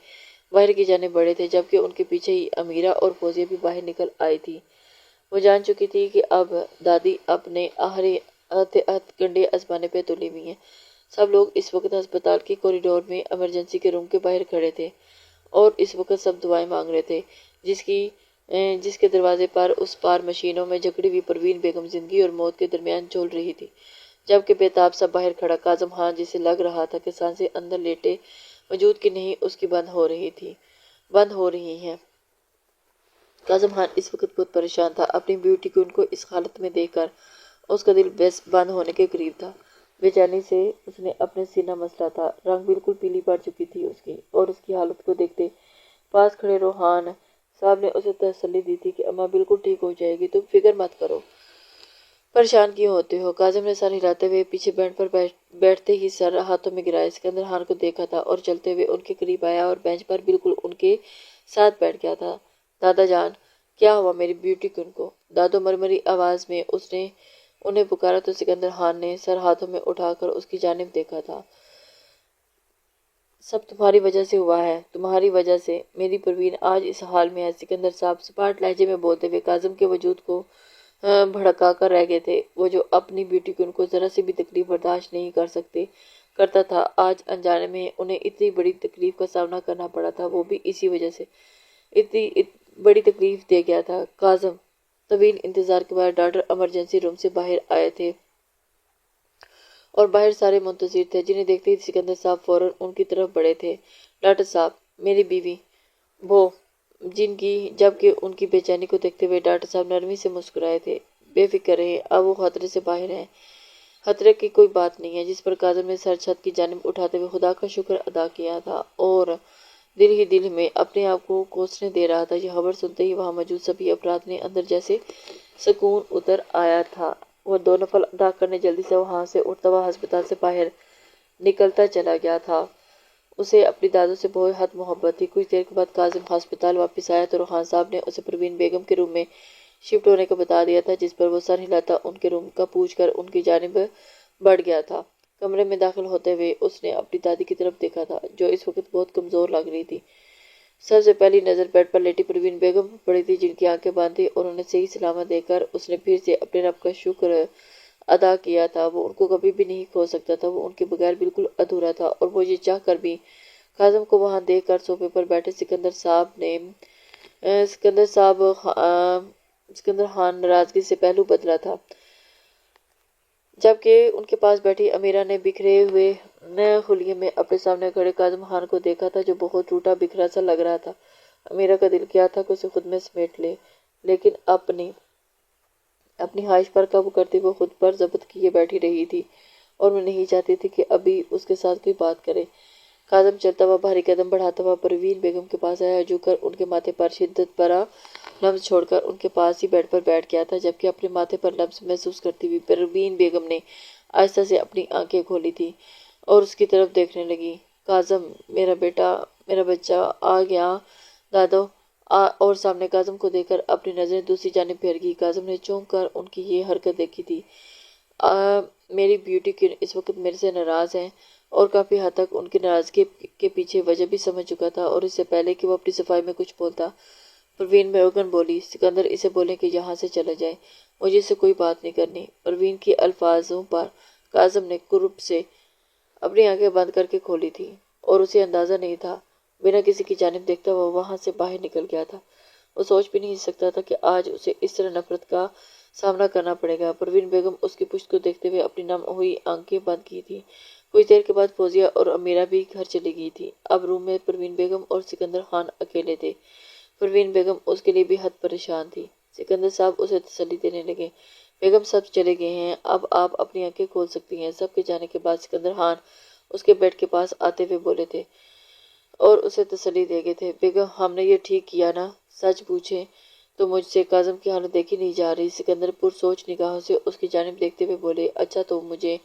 باہر کی جانب بڑھے تھے، جبکہ ان کے پیچھے ہی امیرہ اور فوزیہ بھی باہر نکل آئی تھی۔ وہ جان چکی تھی کہ اب دادی اپنے آخری ہتھ کنڈے آزمانے پہ تلی ہوئی ہیں۔ سب لوگ اس وقت ہسپتال کے کوریڈور میں ایمرجنسی کے روم کے باہر کھڑے تھے اور اس وقت سب دعائیں مانگ رہے تھے، جس کے دروازے پر اس پار مشینوں میں جکڑی ہوئی پروین بیگم زندگی اور موت کے درمیان جھول رہی تھی، جبکہ بیتاب سب باہر کھڑا کاظم خان، جسے لگ رہا تھا کہ سانسیں اندر لیٹے وجود کی نہیں اس کی بند ہو رہی ہیں۔ کاظم خان اس وقت بہت پریشان تھا، اپنی بیوٹی کو ان کو اس حالت میں دیکھ کر اس کا دل بند ہونے کے قریب تھا۔ بے چینی سے اس نے اپنے سینہ مسلا تھا، رنگ بالکل پیلی پڑ چکی تھی اس کی، اور اس کی حالت کو دیکھتے پاس کھڑے روحان صاحب نے اسے تسلی دی تھی کہ اماں بالکل ٹھیک ہو جائے گی، تم فکر مت کرو۔ پریشان کیوں ہوتے ہو؟ کاظم نے سر ہلاتے ہوئے پیچھے بینچ پر بیٹھتے ہی سر ہاتھوں میں گرایا۔ سکندر خان کو دیکھا تھا اور چلتے ہوئے ان کے قریب آیا اور بینچ پر بالکل ان کے ساتھ بیٹھ گیا تھا۔ دادا جان، کیا ہوا میری بیوٹی کن کو؟ دادو مرمری آواز میں اس نے انہیں پکارا تو سکندر خان نے سر ہاتھوں میں اٹھا کر اس کی جانب دیکھا تھا۔ سب تمہاری وجہ سے ہوا ہے، تمہاری وجہ سے میری پروین آج اس حال میں ہے۔ سکندر صاحب سپاٹ لہجے میں بولتے ہوئے کاظم کے وجود کو بھڑکا کر رہ گئے تھے۔ وہ جو اپنی بیوٹی کو ان کو ذرا سی بھی تکلیف برداشت نہیں کرتا تھا، آج انجانے میں انہیں اتنی بڑی تکلیف کا سامنا کرنا پڑا تھا، وہ بھی اسی وجہ سے اتنی بڑی تکلیف دے گیا تھا۔ کاظم طویل انتظار کے بعد ڈاکٹر ایمرجنسی روم سے باہر آئے تھے اور باہر سارے منتظر تھے، جنہیں دیکھتے ہی سکندر صاحب فوراً ان کی طرف بڑھے تھے۔ ڈاکٹر صاحب، میری بیوی، وہ جبکہ ان کی بے چینی کو دیکھتے ہوئے ڈاکٹر صاحب نرمی سے مسکرائے تھے۔ بے فکر رہیں، اب وہ خطرے سے باہر ہیں۔ خطرے کی کوئی بات نہیں ہے، جس پر کاظم نے سر چھت کی جانب اٹھاتے ہوئے خدا کا شکر ادا کیا تھا اور دل ہی دل میں اپنے آپ کو کوسنے دے رہا تھا۔ یہ خبر سنتے ہی وہاں موجود سبھی افراد نے اندر جیسے سکون اتر آیا تھا۔ وہ 2 نفل ادا کرنے جلدی سے وہاں سے اٹھتا ہوا ہسپتال سے باہر نکلتا چلا گیا تھا۔ اسے اپنی دادوں سے بہت حد محبت تھی۔ کچھ دیر کے بعد کاظم ہسپتال واپس آیا تو روحان صاحب نے اسے پروین بیگم کے روم میں شفٹ ہونے کا بتا دیا تھا، جس پر وہ سر ہلاتا ان کے روم کا پوچھ کر ان کی جانب بڑھ گیا تھا۔ کمرے میں داخل ہوتے ہوئے اس نے اپنی دادی کی طرف دیکھا تھا، جو اس وقت بہت کمزور لگ رہی تھی۔ سب سے پہلی نظر بیڈ پر لیٹی پروین بیگم پر پڑی تھی، جن کی آنکھیں بند تھیں اور انہیں صحیح سلامت دیکھ کر اس نے پھر سے اپنے رب کا شکر ادا کیا تھا۔ وہ ان کو کبھی بھی نہیں کھو سکتا تھا، وہ ان کے بغیر بالکل ادھورا تھا، اور وہ یہ چاہ کر بھی کاظم کو وہاں دیکھ کر صوفے پر بیٹھے سکندر خان ناراضگی سے پہلو بدلا تھا، جبکہ ان کے پاس بیٹھی امیرہ نے بکھرے ہوئے نئے خلیے میں اپنے سامنے کھڑے کاظم خان کو دیکھا تھا، جو بہت ٹوٹا بکھرا سا لگ رہا تھا۔ امیرہ کا دل کیا تھا کہ اسے خود میں سمیٹ لے، لیکن اپنی خواہش پر قابو کرتے ہوئے خود پر ضبط کیے بیٹھی رہی تھی، اور وہ نہیں چاہتی تھی کہ ابھی اس کے ساتھ کوئی بات کرے۔ کاظم چلتا ہوا بھاری قدم بڑھاتا ہوا پروین بیگم کے پاس آیا، جھک کر ان کے ماتھے پر شدت بھرا لمس چھوڑ کر ان کے پاس ہی بیڈ پر بیٹھ گیا تھا، جبکہ اپنے ماتھے پر لمس محسوس کرتی ہوئی پروین بیگم نے آہستہ سے اپنی آنکھیں کھولی تھی اور اس کی طرف دیکھنے لگی۔ کاظم، میرا بیٹا، میرا بچہ آ گیا دادو۔ اور سامنے کاظم کو دیکھ کر اپنی نظریں دوسری جانب پھیر گئی۔ کاظم نے چونک کر ان کی یہ حرکت دیکھی تھی۔ میری بیٹی اس وقت میرے سے ناراض ہیں، اور کافی حد تک ان کی ناراضگی کے پیچھے وجہ بھی سمجھ چکا تھا، اور اس سے پہلے کہ وہ اپنی صفائی میں کچھ بولتا، پروین بیگم بولی، سکندر اسے بولیں کہ یہاں سے چلا جائے، مجھے اس سے کوئی بات نہیں کرنی۔ پروین کی الفاظوں پر کاظم نے قرب سے اپنی آنکھیں بند کر کے کھولی تھی، اور اسے اندازہ نہیں تھا، بنا کسی کی جانب دیکھتا ہوا وہاں سے باہر نکل گیا تھا۔ وہ سوچ بھی نہیں سکتا تھا کہ آج اسے اس طرح نفرت کا سامنا کرنا پڑے گا۔ پروین بیگم اس کی پشت کو دیکھتے ہوئے اپنی نم ہوئی آنکھیں بند کی تھی۔ کچھ دیر کے بعد فوزیہ اور امیرہ بھی گھر چلی گئی تھی۔ اب روم میں پروین بیگم اور سکندر خان اکیلے تھے۔ پروین بیگم اس کے لیے بھی حد پریشان تھی۔ سکندر صاحب اسے تسلی دینے لگے، بیگم سب چلے گئے ہیں، اب آپ اپنی آنکھیں کھول سکتی ہیں۔ سب کے جانے کے بعد سکندر خان اس کے بیڈ کے پاس آتے ہوئے بولے تھے اور اسے تسلی دے گئے تھے، بیگم ہم نے یہ ٹھیک کیا نا؟ سچ پوچھیں تو مجھ سے کاظم کی حالت دیکھی نہیں جا رہی۔ سکندر پرسوچ نگاہوں سے اس کی جانب دیکھتے ہوئے بولے، اچھا تو مجھے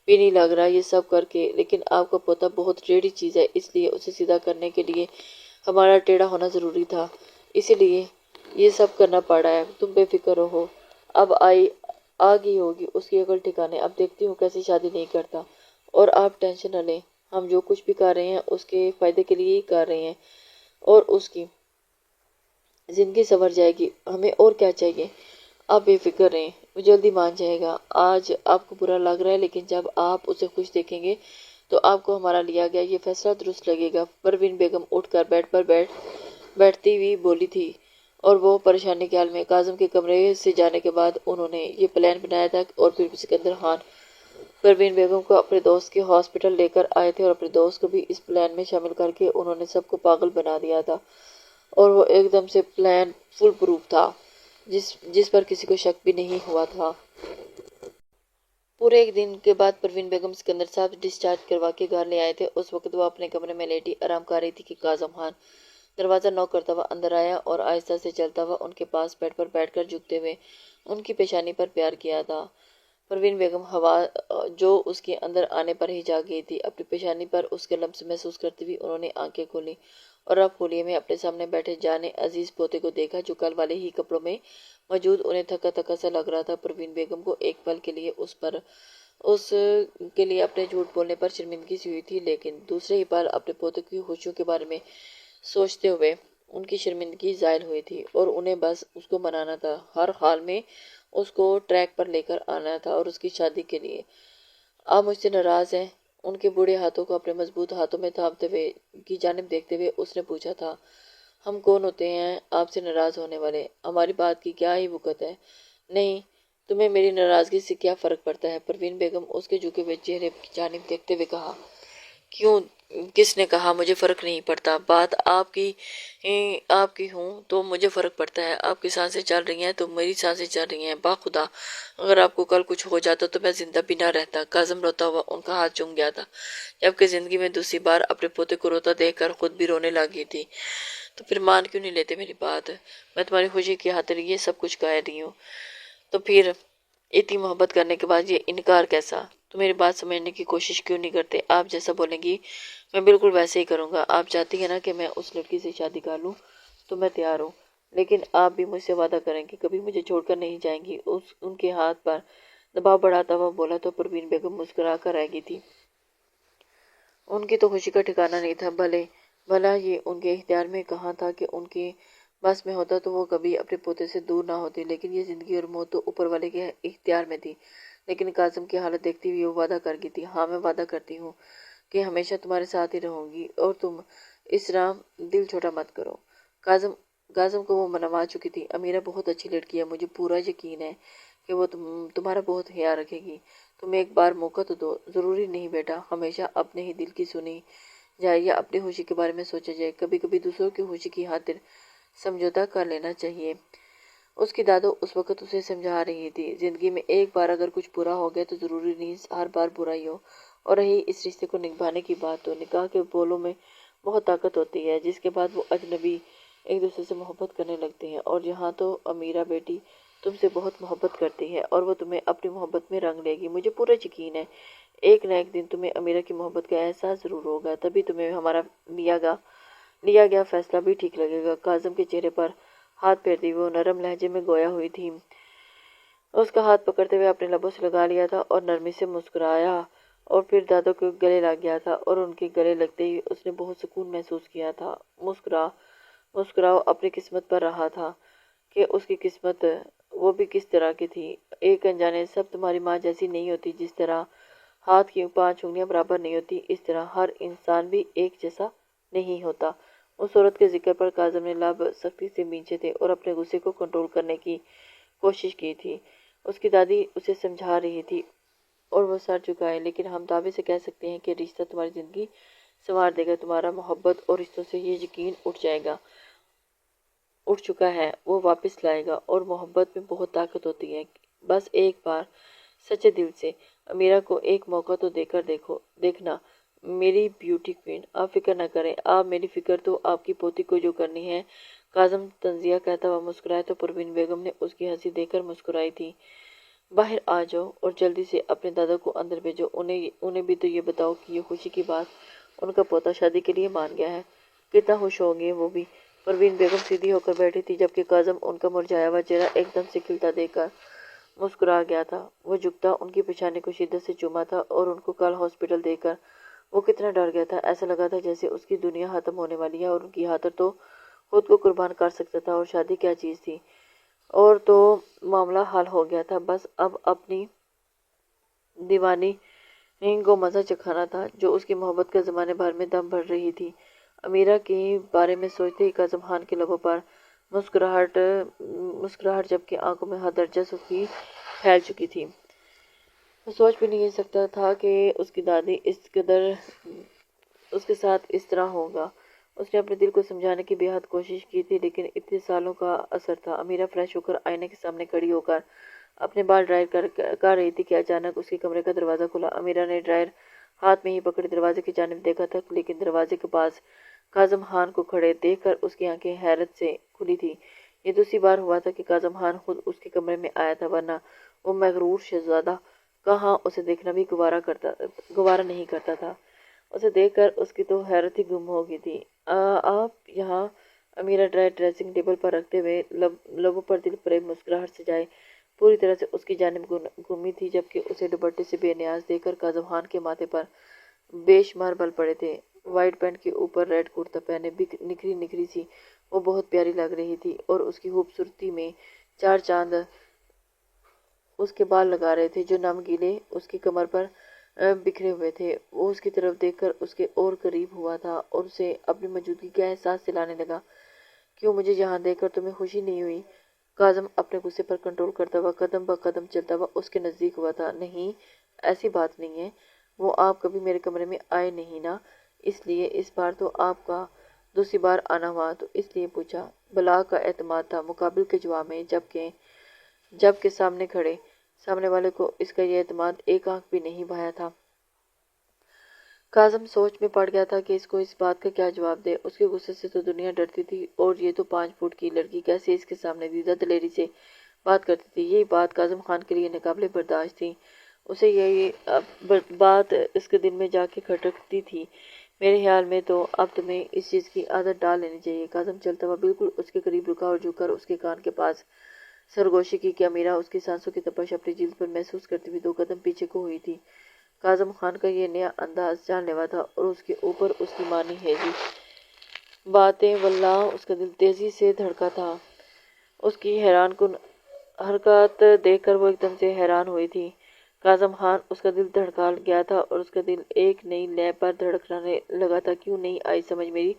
بھی نہیں لگ رہا یہ سب کر کے، لیکن آپ کا پوتا بہت ٹیڑھی چیز ہے، اس لیے اسے سیدھا کرنے کے لیے ہمارا ٹیڑھا ہونا ضروری تھا، اسی لیے یہ سب کرنا پڑا ہے۔ تم بے فکر رہو، اب آ گئی ہوگی اس کی عقل ٹھکانے، اب دیکھتی ہوں کیسے شادی نہیں کرتا۔ اور آپ ٹینشن نہ لیں، ہم جو کچھ بھی کر رہے ہیں اس کے فائدے کے لیے ہی کر رہے ہیں، اور اس کی زندگی سنور جائے گی، ہمیں اور کیا چاہیے؟ آپ بے فکر رہیں، وہ جلدی مان جائے گا۔ آج آپ کو برا لگ رہا ہے، لیکن جب آپ اسے خوش دیکھیں گے تو آپ کو ہمارا لیا گیا یہ فیصلہ درست لگے گا۔ پروین بیگم اٹھ کر بیڈ پر بیٹھتی ہوئی بولی تھی، اور وہ پریشانی کے حال میں کاظم کے کمرے سے جانے کے بعد انہوں نے یہ پلان بنایا تھا، اور پھر بھی سکندر خان پروین بیگم کو اپنے دوست کے ہاسپٹل لے کر آئے تھے، اور اپنے دوست کو بھی اس پلان میں شامل کر کے انہوں نے سب کو پاگل بنا دیا تھا، اور وہ ایک دم سے پلان فل پروف تھا، جس پر کسی کو شک بھی نہیں ہوا تھا۔ پورے 1 دن کے بعد پروین بیگم سکندر صاحب ڈسچارج کروا کے گھر لے آئے تھے۔ اس وقت وہ اپنے کمرے میں لیٹی آرام کر رہی تھی کہ کاظم خان دروازہ نوک کرتا ہوا اندر آیا، اور آہستہ سے چلتا ہوا ان کے پاس بیڈ پر بیٹھ کر جھکتے ہوئے ان کی پیشانی پر پیار کیا تھا۔ پروین بیگم ہوا جو اس کے اندر آنے پر ہی جاگ گئی تھی، اپنی پیشانی پر اس کے لمس محسوس کرتی ہوئی انہوں نے آنکھیں کھولیں، اور اب خلیے میں اپنے سامنے بیٹھے جانے عزیز پوتے کو دیکھا، جو کل والے ہی کپڑوں میں موجود انہیں تھکا تھکا سا لگ رہا تھا۔ پروین بیگم کو ایک پل کے لیے اس کے لیے اپنے جھوٹ بولنے پر شرمندگی سی ہوئی تھی، لیکن دوسرے ہی پل اپنے پوتے کی خوشیوں کے بارے میں سوچتے ہوئے ان کی شرمندگی زائل ہوئی تھی، اور انہیں بس اس کو منانا تھا، ہر حال میں اس کو ٹریک پر لے کر آنا تھا، اور اس کی شادی کے لیے۔ آپ مجھ سے ناراض ہیں؟ ان کے بوڑھے ہاتھوں کو اپنے مضبوط ہاتھوں میں تھامتے ہوئے کی جانب دیکھتے ہوئے اس نے پوچھا تھا، ہم کون ہوتے ہیں آپ سے ناراض ہونے والے؟ ہماری بات کی کیا ہی وقت ہے؟ نہیں، تمہیں میری ناراضگی سے کیا فرق پڑتا ہے؟ پروین بیگم اس کے جھکے ہوئے چہرے کی جانب دیکھتے ہوئے کہا۔ کیوں؟ کس نے کہا مجھے فرق نہیں پڑتا؟ بات آپ کی ہوں تو مجھے فرق پڑتا ہے۔ آپ کی سانسیں چل رہی ہیں تو میری سانسیں چل رہی ہیں۔ باخدا اگر آپ کو کل کچھ ہو جاتا تو میں زندہ بھی نہ رہتا۔ کاظم روتا ہوا ان کا ہاتھ چوم گیا تھا، جبکہ زندگی میں دوسری بار اپنے پوتے کو روتا دیکھ کر خود بھی رونے لگی تھی۔ تو پھر مان کیوں نہیں لیتے میری بات؟ میں تمہاری خوشی کی خاطر یہ سب کچھ کہہ رہی ہوں، تو پھر اتنی محبت کرنے کے بعد یہ انکار کیسا؟ تو میری بات سمجھنے کی کوشش کیوں نہیں کرتے؟ آپ جیسا بولیں گی میں بالکل ویسے ہی کروں گا۔ آپ چاہتی ہیں نا کہ میں اس لڑکی سے شادی کر لوں تو میں تیار ہوں، لیکن آپ بھی مجھ سے وعدہ کریں کہ کبھی مجھے چھوڑ کر نہیں جائیں گی۔ ان کے ہاتھ پر دباؤ بڑھاتا ہوا بولا تو پروین بیگم مسکرا کر رہ گئی تھی۔ ان کی تو خوشی کا ٹھکانہ نہیں تھا۔ بھلا یہ ان کے اختیار میں کہاں تھا کہ ان کے بس میں ہوتا تو وہ کبھی اپنے پوتے سے دور نہ ہوتے، لیکن یہ زندگی اور موت تو اوپر والے کے اختیار میں تھی۔ لیکن کاظم کی حالت دیکھتے ہوئے وہ وعدہ کر گئی تھی۔ ہاں میں وعدہ کرتی ہوں کہ ہمیشہ تمہارے ساتھ ہی رہوں گی، اور تم اس طرح دل چھوٹا مت کرو۔ کاظم کو وہ منوا چکی تھی۔ امیرہ بہت اچھی لڑکی ہے، مجھے پورا یقین ہے کہ وہ تمہارا بہت خیال رکھے گی۔ تم ایک بار موقع تو دو۔ ضروری نہیں بیٹا ہمیشہ اپنے ہی دل کی سنی جائے یا اپنی خوشی کے بارے میں سوچا جائے، کبھی کبھی دوسروں کی خوشی کی خاطر سمجھوتا کر لینا چاہیے۔ اس کی دادو اس وقت اسے سمجھا رہی تھی، زندگی میں ایک بار اگر کچھ برا ہو گیا تو ضروری نہیں ہر بار برا ہی ہو۔ اور رہی اس رشتے کو نبھانے کی بات، تو نکاح کے بولوں میں بہت طاقت ہوتی ہے، جس کے بعد وہ اجنبی ایک دوسرے سے محبت کرنے لگتے ہیں۔ اور یہاں تو امیرہ بیٹی تم سے بہت محبت کرتی ہے اور وہ تمہیں اپنی محبت میں رنگ لے گی۔ مجھے پورا یقین ہے ایک نہ ایک دن تمہیں امیرہ کی محبت کا احساس ضرور ہوگا، تبھی تمہیں ہمارا لیا گیا فیصلہ بھی ٹھیک لگے گا۔ کاظم کے چہرے پر ہاتھ پھیرتی ہوئے وہ نرم لہجے میں گویا ہوئی تھی۔ اس کا ہاتھ پکڑتے ہوئے اپنے لبوں سے لگا لیا تھا اور نرمی سے مسکرایا، اور پھر دادو کے گلے لگ گیا تھا اور ان کے گلے لگتے ہی اس نے بہت سکون محسوس کیا تھا۔ مسکراؤ اپنی قسمت پر رہا تھا کہ اس کی قسمت وہ بھی کس طرح کی تھی۔ ایک انجانے سب تمہاری ماں جیسی نہیں ہوتی، جس طرح ہاتھ کی 5 انگلیاں برابر نہیں ہوتی، اس طرح ہر انسان بھی ایک جیسا نہیں ہوتا۔ اس عورت کے ذکر پر کاظم نے لب سختی سے مینچے تھے اور اپنے غصے کو کنٹرول کرنے کی کوشش کی تھی۔ اس کی دادی اسے سمجھا رہی تھی اور وہ سر جھکائے، لیکن ہم دعوے سے کہہ سکتے ہیں کہ رشتہ تمہاری زندگی سنوار دے گا۔ تمہارا محبت اور رشتوں سے یہ یقین اٹھ چکا ہے، وہ واپس لائے گا، اور محبت میں بہت طاقت ہوتی ہے۔ بس ایک بار سچے دل سے امیرہ کو ایک موقع تو دے کر دیکھنا میری بیوٹی کوئین۔ آپ فکر نہ کریں، آپ میری فکر تو آپ کی پوتی کو جو کرنی ہے۔ کاظم تنزیہ کہتا ہوا مسکرایا تو پروین بیگم نے اس کی ہنسی دیکھ کر مسکرائی تھی۔ باہر آ جاؤ اور جلدی سے اپنے دادا کو اندر بھیجو، انہیں بھی تو یہ بتاؤ کہ یہ خوشی کی بات ان کا پوتا شادی کے لیے مان گیا ہے۔ کتنا خوش ہوں گے وہ بھی۔ پروین بیگم سیدھی ہو کر بیٹھی تھی، جبکہ کاظم ان کا مرجھایا ہوا چہرہ ایک دم سے کھلتا دیکھ کر مسکرا گیا تھا۔ وہ جھکتا ان کی پیشانی کو شدت سے چوما تھا، اور ان کو کل ہاسپٹل دیکھ کر وہ کتنا ڈر گیا تھا۔ ایسا لگا تھا جیسے اس کی دنیا ختم ہونے والی ہے، اور ان کی خاطر تو خود کو قربان کر سکتا تھا، اور شادی کیا چیز تھی، اور تو معاملہ حل ہو گیا تھا۔ بس اب اپنی دیوانی کو مزہ چکھانا تھا، جو اس کی محبت کا زمانے بھر میں دم بھر رہی تھی۔ امیرہ کے بارے میں سوچتے ہی کاظم خان کے لبوں پر مسکراہٹ، جبکہ آنکھوں میں حد درجہ سرخی پھیل چکی تھی۔ وہ سوچ بھی نہیں سکتا تھا کہ اس کی دادی اس قدر اس کے ساتھ اس طرح ہوگا۔ اس نے اپنے دل کو سمجھانے کی بے حد کوشش کی تھی، لیکن اتنے سالوں کا اثر تھا۔ امیرہ فریش ہو کر آئینے کے سامنے کھڑی ہو کر اپنے بال ڈرائر کر رہی تھی کہ اچانک اس کے کمرے کا دروازہ کھلا۔ امیرہ نے ڈرائر ہاتھ میں ہی پکڑے دروازے کی جانب دیکھا تھا، لیکن دروازے کے پاس کاظم خان کو کھڑے دیکھ کر اس کی آنکھیں حیرت سے کھلی تھی۔ یہ دوسری بار ہوا تھا کہ کاظم خان خود اس کے کمرے میں آیا تھا، ورنہ وہ مغرور شہزادہ کہاں اسے دیکھنا بھی گوارا نہیں کرتا تھا۔ اسے دیکھ کر اس کی تو حیرت ہی گم ہو گئی تھی۔ آپ یہاں؟ امیرہ ڈرائر ڈریسنگ ٹیبل پر رکھتے ہوئے لبوں پر دل فریب مسکراہٹ سجائے پوری طرح سے اس کی جانب گھومی تھی، جبکہ اسے دوپٹے سے بے نیاز دیکھ کر کاظم خان کے ماتھے پر بے شمار بل پڑے تھے۔ وائٹ پینٹ کے اوپر ریڈ کرتا پہنے نکھری سی وہ بہت پیاری لگ رہی تھی، اور اس کی خوبصورتی میں 4 چاند اس کے بال لگا رہے تھے، جو نم گیلے اس کی کمر پر بکھرے ہوئے تھے۔ وہ اس کی طرف دیکھ کر اس کے اور قریب ہوا تھا اور اسے اپنی موجودگی کا احساس دلانے لگا۔ کیوں مجھے یہاں دیکھ کر تمہیں خوشی نہیں ہوئی؟ کاظم اپنے غصے پر کنٹرول کرتا ہوا قدم بہ قدم چلتا ہوا اس کے نزدیک ہوا تھا۔ نہیں، ایسی بات نہیں ہے، وہ آپ کبھی میرے کمرے میں آئے نہیں نا، اس لیے اس بار تو آپ کا دوسری بار آنا ہوا تو اس لیے پوچھا۔ بلا کا اعتماد تھا مقابل کے جواب میں، جبکہ سامنے والے کو اس کا یہ اعتماد ایک آنکھ بھی نہیں بھایا تھا۔ کاظم سوچ میں پڑ گیا تھا کہ اس کو اس بات کا کیا جواب دے۔ اس کے غصے سے تو دنیا ڈرتی تھی، اور یہ تو 5 فٹ کی لڑکی کیسے اس کے سامنے دیدہ دلیری سے بات کرتی تھی۔ یہی بات کاظم خان کے لیے ناقابل برداشت تھی۔ اسے یہ بات اس کے دل میں جا کے کھٹکتی تھی۔ میرے خیال میں تو اب تمہیں اس چیز کی عادت ڈال لینی چاہیے۔ کاظم چلتا ہوا بالکل اس کے قریب رکا اور جھک کر اس کے کان کے پاس سرگوشی کی کہ امیرہ اس کی سانسوں کی تپش اپنی جلد پر محسوس کرتی ہوئی 2 قدم پیچھے کو ہوئی تھی۔ کاظم خان کا یہ نیا انداز جان لیوا تھا اور اس کے اوپر اس کی مانی ہیجی باتیں، واللہ اس کا دل تیزی سے دھڑکا تھا۔ اس کی حیران کن حرکات دیکھ کر وہ ایک دم سے حیران ہوئی تھی۔ کاظم خان اس کا دل دھڑکا گیا تھا اور اس کا دل ایک نئی لے پر دھڑکنے لگا تھا۔ کیوں نہیں آئی سمجھ میری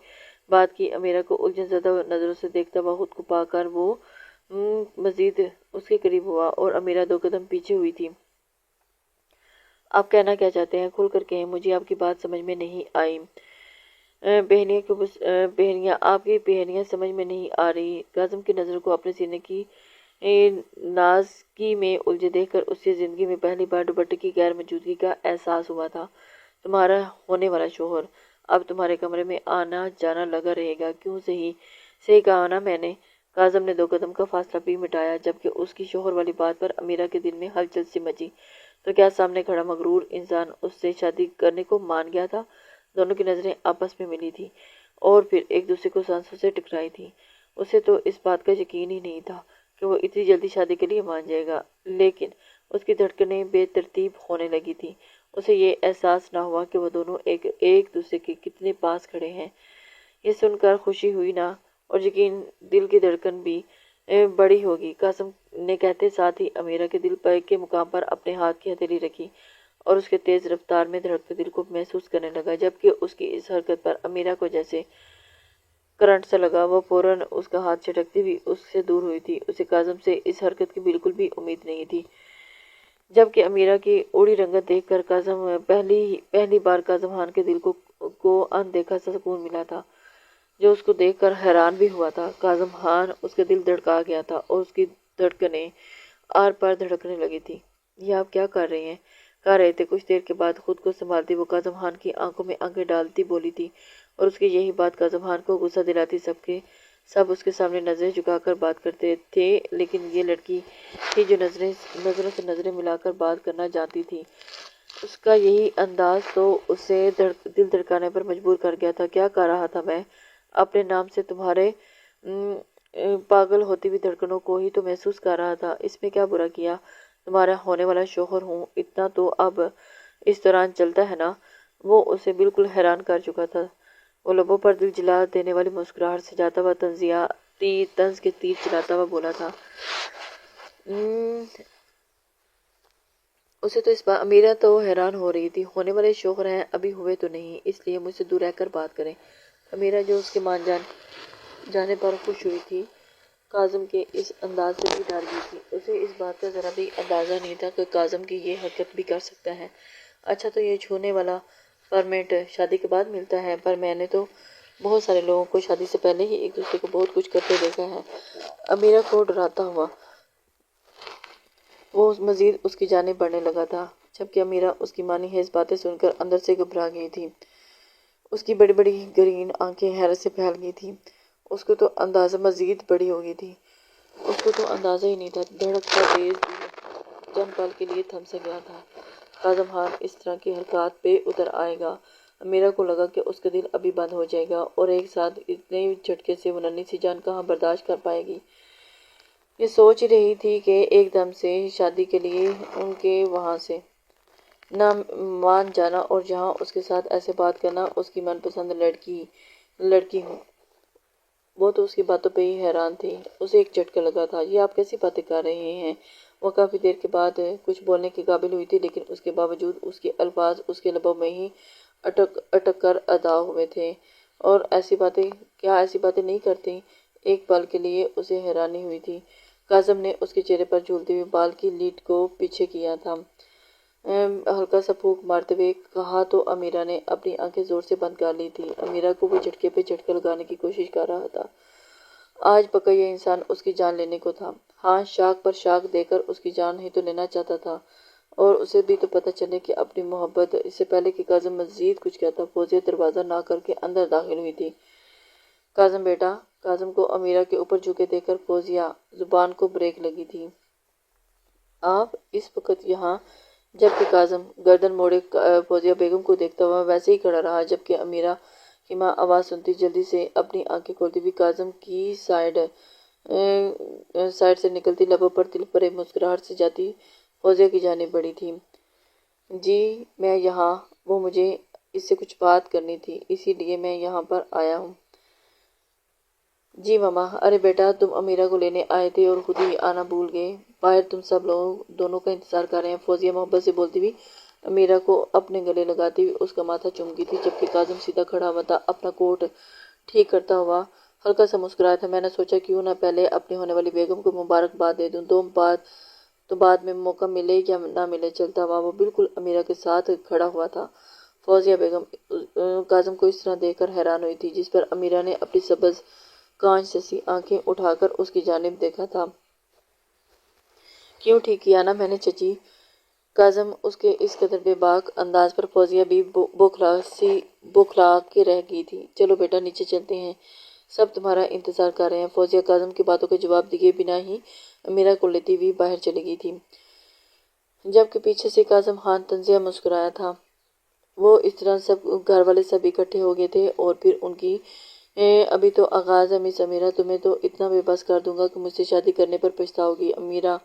بات کی؟ امیرہ کو الجھن زدہ نظروں سے دیکھتا ہوا خود کو پا کر وہ مزید اس کے قریب ہوا اور امیرہ 2 قدم پیچھے ہوئی تھی۔ آپ کہنا کیا چاہتے ہیں؟ کھل کر کہیں، مجھے آپ کی بات سمجھ میں نہیں آئی۔ بہنیاں، آپ کی بہنیاں سمجھ میں نہیں آ رہی۔ کاظم کی نظر کو اپنے سینے کی نازکی میں الجھے دیکھ کر اسے زندگی میں پہلی بار دوپٹے کی غیر موجودگی کا احساس ہوا تھا۔ تمہارا ہونے والا شوہر اب تمہارے کمرے میں آنا جانا لگا رہے گا، کیوں؟ صحیح کہا نا میں نے؟ کاظم نے 2 قدم کا فاصلہ بھی مٹایا، جبکہ اس کی شوہر والی بات پر امیرہ کے دل میں ہلچل سی مچی۔ تو کیا سامنے کھڑا مغرور انسان اس سے شادی کرنے کو مان گیا تھا؟ دونوں کی نظریں آپس میں ملی تھیں اور پھر ایک دوسرے کو سانسوں سے ٹکرائی تھیں۔ اسے تو اس بات کا یقین ہی نہیں تھا کہ وہ اتنی جلدی شادی کے لیے مان جائے گا، لیکن اس کی دھڑکنیں بے ترتیب ہونے لگی تھیں۔ اسے یہ احساس نہ ہوا کہ وہ دونوں ایک دوسرے کے کتنے پاس کھڑے ہیں۔ یہ سن کر خوشی ہوئی نا، اور یقین دل کی دھڑکن بھی بڑی ہوگی، کاظم نے کہتے ساتھ ہی امیرہ کے دل کے مقام پر اپنے ہاتھ کی ہتھیلی رکھی اور اس کے تیز رفتار میں دھڑکتے دل کو محسوس کرنے لگا، جبکہ اس کی اس حرکت پر امیرہ کو جیسے کرنٹ سا لگا۔ وہ فوراً اس کا ہاتھ جھٹکتی ہوئی اس سے دور ہوئی تھی۔ اسے کاظم سے اس حرکت کی بالکل بھی امید نہیں تھی، جبکہ امیرہ کی اڑی رنگت دیکھ کر پہلی بار کاظم خان کے دل کو اندیکھا سا سکون ملا تھا، جو اس کو دیکھ کر حیران بھی ہوا تھا۔ کاظم خان اس کا دل دھڑکا گیا تھا اور اس کی دھڑکنیں آر پار دھڑکنے لگی تھی۔ یہ آپ کیا کر رہے تھے؟ کچھ دیر کے بعد خود کو سنبھالتی وہ کاظم خان کی آنکھوں میں آنکھیں ڈالتی بولی تھی، اور اس کی یہی بات کاظم خان کو غصہ دلاتی۔ سب اس کے سامنے نظریں جھکا کر بات کرتے تھے، لیکن یہ لڑکی تھی جو نظروں سے نظریں ملا کر بات کرنا جانتی تھی۔ اس کا یہی انداز تو اسے دل دھڑکانے پر مجبور کر گیا تھا۔ کیا کر رہا تھا میں؟ اپنے نام سے تمہارے پاگل ہوتی ہوئی دھڑکنوں کو ہی تو محسوس کر رہا تھا۔ اس میں کیا برا کیا؟ تمہارا ہونے والا شوہر ہوں، اتنا تو اب اس دوران چلتا ہے نا؟ وہ اسے بالکل حیران کر چکا تھا۔ وہ لبوں پر دل جلا دینے والی مسکراہٹ سے جاتا ہوا طنز کے تیر چلاتا ہوا بولا تھا۔ اسے تو اس بات امیرہ تو حیران ہو رہی تھی۔ ہونے والے شوہر ہیں، ابھی ہوئے تو نہیں، اس لیے مجھ سے دور رہ کر بات کریں۔ امیرہ جو اس کے مان جانے پر خوش ہوئی تھی، کاظم کے اس انداز سے بھی ڈر گئی تھی۔ اسے اس بات کا ذرا بھی اندازہ نہیں تھا کہ کاظم کی یہ حرکت بھی کر سکتا ہے۔ اچھا، تو یہ چھونے والا پرمٹ شادی کے بعد ملتا ہے؟ پر میں نے تو بہت سارے لوگوں کو شادی سے پہلے ہی ایک دوسرے کو بہت کچھ کرتے دیکھا ہے۔ امیرہ کو ڈراتا ہوا وہ مزید اس کی جانب بڑھنے لگا تھا، جبکہ امیرہ اس کی مانی خیز باتیں سن کر اندر سے گھبرا گئی تھی۔ اس کی بڑی بڑی گرین آنکھیں حیرت سے پھیل گئی تھیں۔ اس کو تو اندازہ مزید بڑی ہو گئی تھی۔ اس کو تو اندازہ ہی نہیں تھا۔ دھڑکتا تیز دل چند پل کے لیے تھم سا گیا تھا۔ کاظم خان اس طرح کی حرکات پہ اتر آئے گا؟ امیرہ کو لگا کہ اس کا دل ابھی بند ہو جائے گا، اور ایک ساتھ اتنے جھٹکے سے وہ ننھی سی جان کہاں برداشت کر پائے گی۔ یہ سوچ ہی رہی تھی کہ ایک دم سے شادی کے لیے ان کے وہاں سے نہ مان جانا اور جہاں اس کے ساتھ ایسے بات کرنا اس کی من پسند لڑکی ہو۔ وہ تو اس کی باتوں پہ ہی حیران تھی۔ اسے ایک جھٹکا لگا تھا۔ یہ آپ کیسی باتیں کر رہے ہیں؟ وہ کافی دیر کے بعد کچھ بولنے کے قابل ہوئی تھی، لیکن اس کے باوجود اس کے الفاظ اس کے لبوں میں ہی اٹک کر ادا ہوئے تھے۔ اور ایسی باتیں نہیں کرتی؟ ایک پل کے لیے اسے حیرانی ہوئی تھی، کاظم نے اس کے چہرے پر جھولتے ہوئے بال کی لیٹ کو پیچھے کیا تھا۔ ہلکا سا پھونک مارتے ہوئے کہا تو امیرہ نے اپنی آنکھیں زور سے بند کر لی تھی۔ امیرہ کو وہ جھٹکے پہ جھٹکا لگانے کی کوشش کر رہا تھا۔ آج پکا یہ انسان اس کی جان لینے کو تھا۔ ہاں، شاخ پر شاخ دے کر اس کی جان ہی تو لینا چاہتا تھا، اور اسے بھی تو پتہ چلے کہ اپنی محبت۔ اس سے پہلے کہ کاظم مزید کچھ کہتا، فوزیہ دروازہ نہ کر کے اندر داخل ہوئی تھی۔ کاظم بیٹا۔ کاظم کو امیرہ کے اوپر جھکے دیکھ کر فوزیہ زبان کو بریک لگی تھی۔ آپ اس وقت یہاں؟ جبکہ کاظم گردن موڑے فوزیہ بیگم کو دیکھتا ہوا ویسے ہی کھڑا رہا، جبکہ امیرہ کی ماں آواز سنتی جلدی سے اپنی آنکھیں کھولتی ہوئی کاظم کی سائیڈ سے نکلتی لبوں پر دل پر ایک مسکراہٹ سے جاتی فوزیہ کی جانب بڑھی تھی۔ جی میں یہاں، وہ مجھے اس سے کچھ بات کرنی تھی، اسی لیے میں یہاں پر آیا ہوں۔ جی ماما۔ ارے بیٹا، تم امیرہ کو لینے آئے تھے اور خود ہی آنا بھول گئے؟ باہر تم سب لوگ دونوں کا انتظار کر رہے ہیں۔ فوزیہ محبت سے بولتی ہوئی امیرہ کو اپنے گلے لگاتی ہوئی اس کا ماتھا چومتی تھی، جبکہ کاظم سیدھا کھڑا ہوا تھا، اپنا کوٹ ٹھیک کرتا ہوا ہلکا سا مسکرایا تھا۔ میں نے سوچا کیوں نہ پہلے اپنی ہونے والی بیگم کو مبارکباد دے دوں، تو بعد میں موقع ملے یا نہ ملے چلتا ہوا۔ وہ بالکل امیرہ کے ساتھ کھڑا ہوا تھا۔ فوزیہ بیگم کاظم کو اس طرح دیکھ کر حیران ہوئی تھی، جس پر امیرہ نے اپنی سبز کانچ جیسی آنکھیں اٹھا کر اس کی جانب دیکھا تھا۔ کیوں ٹھیک کیا نا میں نے چچی؟ کاظم اس کے اس قدر بے باک انداز پر فوزیہ بھی بوکھلا کے رہ گئی تھی۔ چلو بیٹا نیچے چلتے ہیں، سب تمہارا انتظار کر رہے ہیں۔ فوزیہ کاظم کی باتوں کا جواب دیے بنا ہی امیرہ کو لیتی ہوئی باہر چلی گئی تھی، جبکہ پیچھے سے کاظم خان طنزیہ مسکرایا تھا۔ وہ اس طرح سب گھر والے سب اکٹھے ہو گئے تھے، اور پھر ان کی ابھی تو آغاز ہے مس امیرہ، تمہیں تو اتنا بے بس کر دوں گا کہ مجھ سے شادی کرنے پر پچھتاؤ گی۔ امیرہ،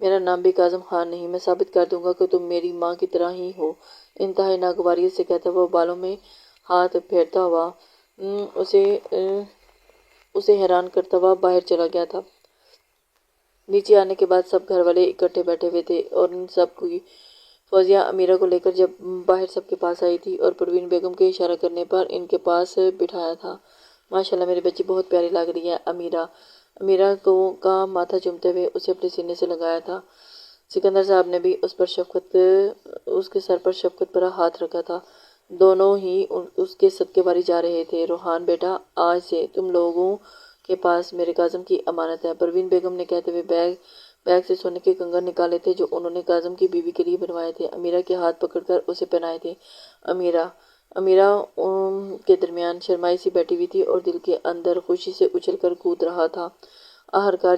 میرا نام بھی کاظم خان نہیں، میں ثابت کر دوں گا کہ تم میری ماں کی طرح ہی ہو، انتہائی ناگواریت سے کہتا ہوا بالوں میں ہاتھ پھیرتا ہوا اسے حیران کرتا ہوا باہر چلا گیا تھا۔ نیچے آنے کے بعد سب گھر والے اکٹھے بیٹھے ہوئے تھے، اور ان سب کی فوزیہ امیرہ کو لے کر جب باہر سب کے پاس آئی تھی اور پروین بیگم کے اشارہ کرنے پر ان کے پاس بٹھایا تھا۔ ماشاءاللہ میری بچی بہت پیاری لگ رہی ہے۔ امیرہ کا ماتھا چومتے ہوئے اسے اپنے سینے سے لگایا تھا۔ سکندر صاحب نے بھی اس کے سر پر شفقت بھرا ہاتھ رکھا تھا۔ دونوں ہی اس کے صدقے باری جا رہے تھے۔ روحان بیٹا، آج سے تم لوگوں کے پاس میرے کاظم کی امانت ہے، پروین بیگم نے کہتے ہوئے بیگ سے سونے کے کنگن نکالے تھے جو انہوں نے کاظم کی بیوی کے لیے بنوائے تھے، امیرہ کے ہاتھ پکڑ کر اسے پہنائے تھے۔ امیرہ کے درمیان شرمائی سی بیٹھی ہوئی تھی اور دل کے اندر خوشی سے اچھل کر کود رہا تھا۔ آخرکار